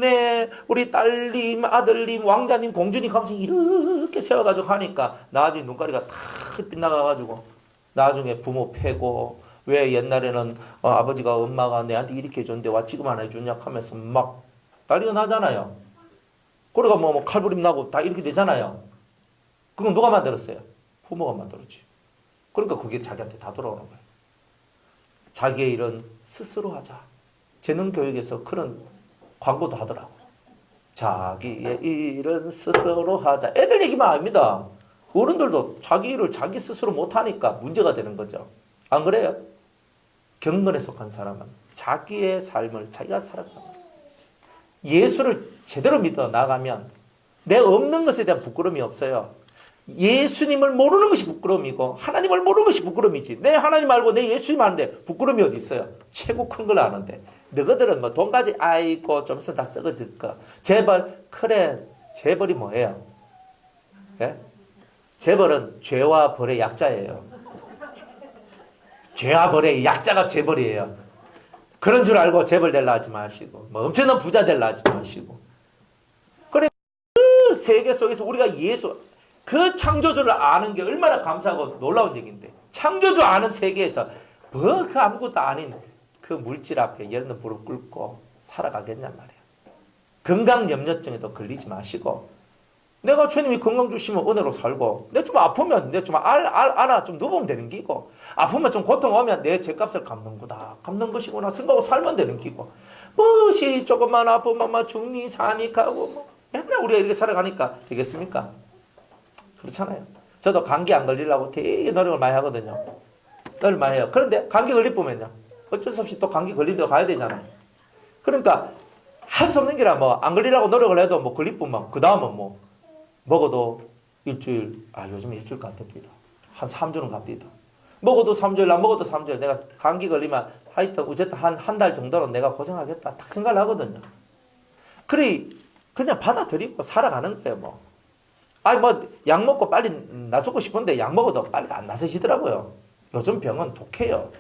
네, 우리 딸님, 아들님, 왕자님, 공주님 하면서 이렇게 세워가지고 하니까 나중에 눈가리가 탁 빗나가가지고 나중에 부모 패고 왜 옛날에는 아버지가 엄마가 내한테 이렇게 해줬는데 와 지금 안 해주냐 하면서 막 난리가 나잖아요. 그러니까 뭐 칼부림 나고 다 이렇게 되잖아요. 그건 누가 만들었어요? 부모가 만들었지. 그러니까 그게 자기한테 다 돌아오는 거예요. 자기의 일은 스스로 하자. 재능교육에서 그런 광고도 하더라고. 자기의 일은 스스로 하자. 애들 얘기만 아닙니다. 어른들도 자기 일을 자기 스스로 못하니까 문제가 되는 거죠. 안 그래요? 경건에 속한 사람은 자기의 삶을 자기가 살아가는 거예요. 예수를 제대로 믿어 나가면 내 없는 것에 대한 부끄러움이 없어요. 예수님을 모르는 것이 부끄러움이고 하나님을 모르는 것이 부끄러움이지. 내 하나님 알고 내 예수님 아는데 부끄러움이 어디 있어요? 최고 큰 걸 아는데. 너희들은 뭐 돈 가지 아이고 좀 있으면 다 썩어질 거. 재벌 그래. 재벌이 뭐예요? 예? 재벌은 죄와 벌의 약자예요. 죄와 벌의 약자가 재벌이에요. 그런 줄 알고 재벌 될라 하지 마시고 뭐 엄청난 부자 될라 하지 마시고. 그래 그 세계 속에서 우리가 예수 그 창조주를 아는 게 얼마나 감사하고 놀라운 얘기인데 창조주 아는 세계에서 뭐 그 아무것도 아닌 그 물질 앞에 여러분 무릎 꿇고 살아가겠냔 말이에요. 건강염려증에도 걸리지 마시고 내가 주님이 건강 주시면 은혜로 살고 내 좀 아프면 내 좀 알아 좀 누우면 되는 기고 아프면 좀 고통 오면 내 죄값을 갚는구나 갚는 것이구나 생각하고 살면 되는 기고 무엇이 조금만 아프면 막 죽니 사니 가고 뭐 맨날 우리가 이렇게 살아가니까 되겠습니까? 그렇잖아요. 저도 감기 안 걸리려고 되게 노력을 많이 하거든요. 노력을 많이 해요. 그런데 감기 걸릴 뻔면요. 어쩔 수 없이 또 감기 걸린 데 가야 되잖아요. 그러니까 할 수 없는 게라 뭐 안 걸리려고 노력을 해도 뭐 걸릴 뿐만 그 다음은 뭐 먹어도 일주일 요즘 일주일 안 됩니다. 한 3주는 갑니다. 먹어도 3주일 안 먹어도 3주일 내가 감기 걸리면 하여튼 어쨌든 한 달 정도는 내가 고생하겠다 딱 생각을 하거든요. 그래 그냥 받아들이고 살아가는 거예요 뭐. 뭐 약 먹고 빨리 나서고 싶은데 약 먹어도 빨리 안 나서시더라고요. 요즘 병은 독해요.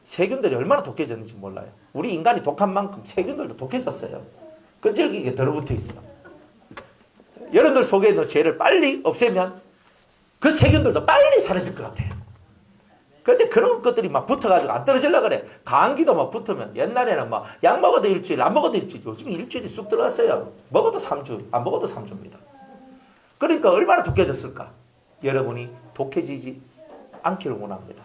세균들이 얼마나 독해졌는지 몰라요. 우리 인간이 독한 만큼 세균들도 독해졌어요. 끈질기게 들어붙어 있어. 여러분들 속에 있는 죄를 빨리 없애면 그 세균들도 빨리 사라질 것 같아요. 그런데 그런 것들이 막 붙어가지고 안 떨어지려고 그래. 감기도 막 붙으면 옛날에는 막 약 먹어도 일주일 안 먹어도 일주일 요즘 일주일이 쑥 들어갔어요. 먹어도 3주 안 먹어도 3주입니다. 그러니까 얼마나 독해졌을까? 여러분이 독해지지 않기를 원합니다.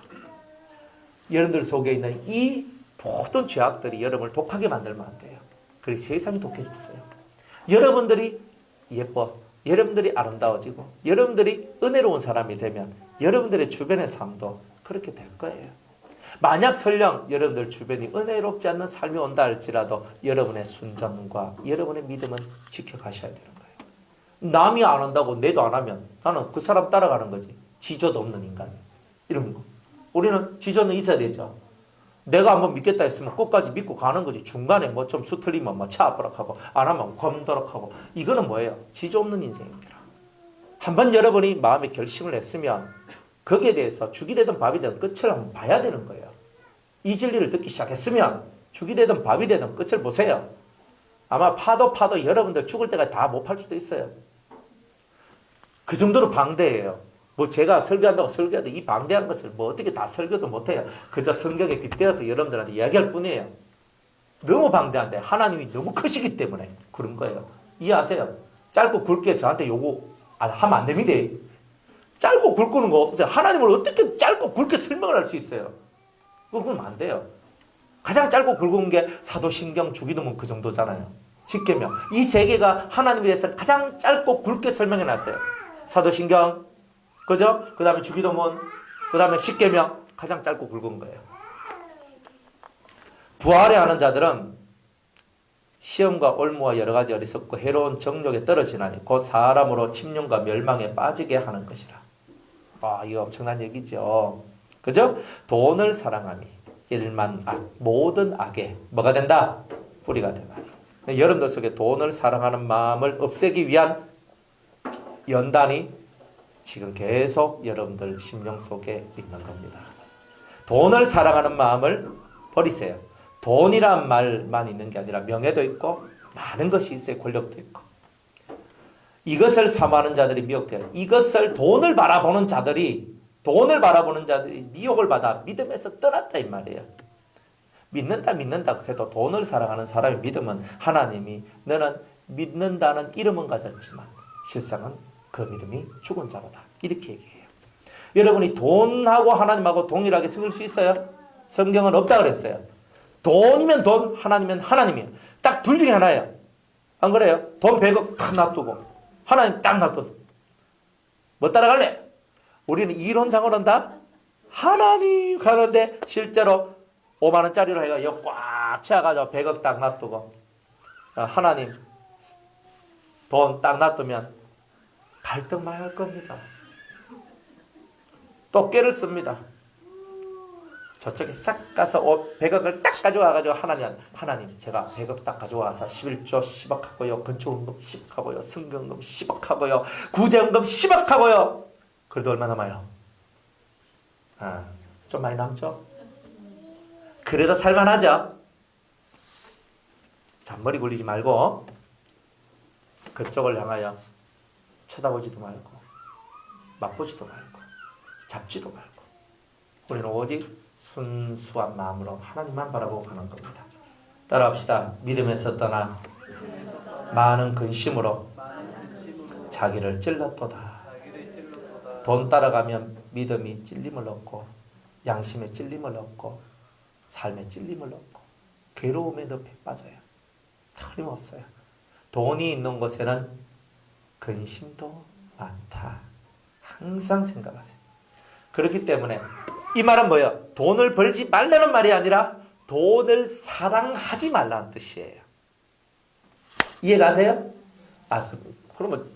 여러분들 속에 있는 이 모든 죄악들이 여러분을 독하게 만들면 안 돼요. 그리고 세상이 독해졌어요. 여러분들이 예뻐, 여러분들이 아름다워지고 여러분들이 은혜로운 사람이 되면 여러분들의 주변의 삶도 그렇게 될 거예요. 만약 설령 여러분들 주변이 은혜롭지 않는 삶이 온다 할지라도 여러분의 순전과 여러분의 믿음은 지켜가셔야 되는 거예요. 남이 안 한다고 내도 안 하면 나는 그 사람 따라가는 거지. 지조도 없는 인간. 이런 거. 우리는 지조는 있어야 되죠. 내가 한번 믿겠다 했으면 끝까지 믿고 가는 거지. 중간에 뭐 좀 수틀리면 막 차 앞으로 하고 안 하면 검도록 하고 이거는 뭐예요? 지조 없는 인생입니다. 한번 여러분이 마음에 결심을 했으면 거기에 대해서 죽이 되든 밥이 되든 끝을 한번 봐야 되는 거예요. 이 진리를 듣기 시작했으면 죽이 되든 밥이 되든 끝을 보세요. 아마 파도 여러분들 죽을 때까지 다 못 팔 수도 있어요. 그 정도로 방대해요. 뭐 제가 설교한다고 설교해도 이 방대한 것을 뭐 어떻게 다 설교도 못해요. 그저 성경에 빗대어서 여러분들한테 이야기할 뿐이에요. 너무 방대한데 하나님이 너무 크시기 때문에 그런 거예요. 이해하세요? 짧고 굵게 저한테 요구 하면 안 됩니다. 짧고 굵고는 거 하나님을 어떻게 짧고 굵게 설명을 할 수 있어요? 그건 안 돼요. 가장 짧고 굵은 게 사도신경 주기도문 그 정도잖아요. 십계명. 이 세 개가 하나님에 대해서 가장 짧고 굵게 설명해 놨어요. 사도신경, 그죠? 그 다음에 주기도문, 그 다음에 십계명. 가장 짧고 굵은 거예요. 부활에 하는 자들은 시험과 올무와 여러 가지 어리석고 해로운 정욕에 떨어지나니 곧 사람으로 침륜과 멸망에 빠지게 하는 것이라. 이거 엄청난 얘기죠. 그죠? 돈을 사랑하니 일만 악, 모든 악에 뭐가 된다? 뿌리가 되나니. 여러분들 속에 돈을 사랑하는 마음을 없애기 위한 연단이 지금 계속 여러분들 심령 속에 있는 겁니다. 돈을 사랑하는 마음을 버리세요. 돈이란 말만 있는 게 아니라 명예도 있고 많은 것이 있어요. 권력도 있고. 이것을 사모하는 자들이 미혹돼요. 이것을 돈을 바라보는 자들이 미혹을 받아 믿음에서 떠났다 이 말이에요. 믿는다 해도 돈을 사랑하는 사람의 믿음은 하나님이 너는 믿는다는 이름은 가졌지만 실상은 그 믿음이 죽은 자로다. 이렇게 얘기해요. 여러분이 돈하고 하나님하고 동일하게 쓰일 수 있어요? 성경은 없다 그랬어요. 돈이면 돈, 하나님이면 하나님이에요. 딱 둘 중에 하나예요. 안 그래요? 돈 100억 탁 놔두고 하나님 딱 놔둬서 뭐 따라갈래? 우리는 이론상으로는 다 하나님 가는데 실제로 5만 원짜리로 해가 이거 꽉 채워가지고 100억 딱 놔두고 하나님 돈 딱 놔두면 갈등 많이 할 겁니다. 또 깨를 씁니다. 저쪽에 싹 가서 100억을 딱 가져와가지고 하나님 제가 100억 딱 가져와서 11조 10억 하고요. 건축원금 10억 하고요. 승경금 10억 하고요. 구제원금 10억 하고요. 그래도 얼마 남아요? 좀 많이 남죠? 그래도 살만하죠? 잔머리 굴리지 말고 그쪽을 향하여 쳐다보지도 말고 맛보지도 말고 잡지도 말고 우리는 오직 순수한 마음으로 하나님만 바라보고 가는 겁니다. 따라합시다. 믿음에서 떠나 많은 근심으로 자기를 찔렀도다. 돈 따라가면 믿음이 찔림을 얻고 양심에 찔림을 얻고 삶에 찔림을 얻고 괴로움의 늪에 빠져요. 틀림없어요. 돈이 있는 곳에는 근심도 많다. 항상 생각하세요. 그렇기 때문에 이 말은 뭐예요? 돈을 벌지 말라는 말이 아니라 돈을 사랑하지 말라는 뜻이에요. 이해가세요? 그러면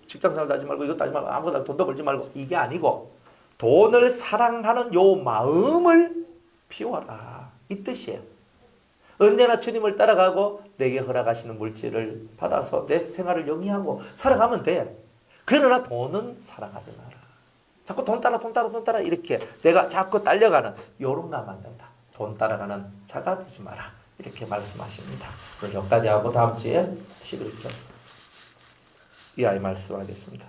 직장생활도 하지 말고 이것도 하지 말고 아무거나 돈도 벌지 말고 이게 아니고 돈을 사랑하는 요 마음을 피워라. 이 뜻이에요. 언제나 주님을 따라가고 내게 허락하시는 물질을 받아서 내 생활을 영위하고 살아가면 돼. 그러나 돈은 사랑하지 마라. 자꾸 돈 따라 이렇게 내가 자꾸 딸려가는 요런 거 하면 안 된다. 돈 따라가는 자가 되지 마라. 이렇게 말씀하십니다. 오늘 여기까지 하고 다음 주에 11절 이 아이 말씀하겠습니다.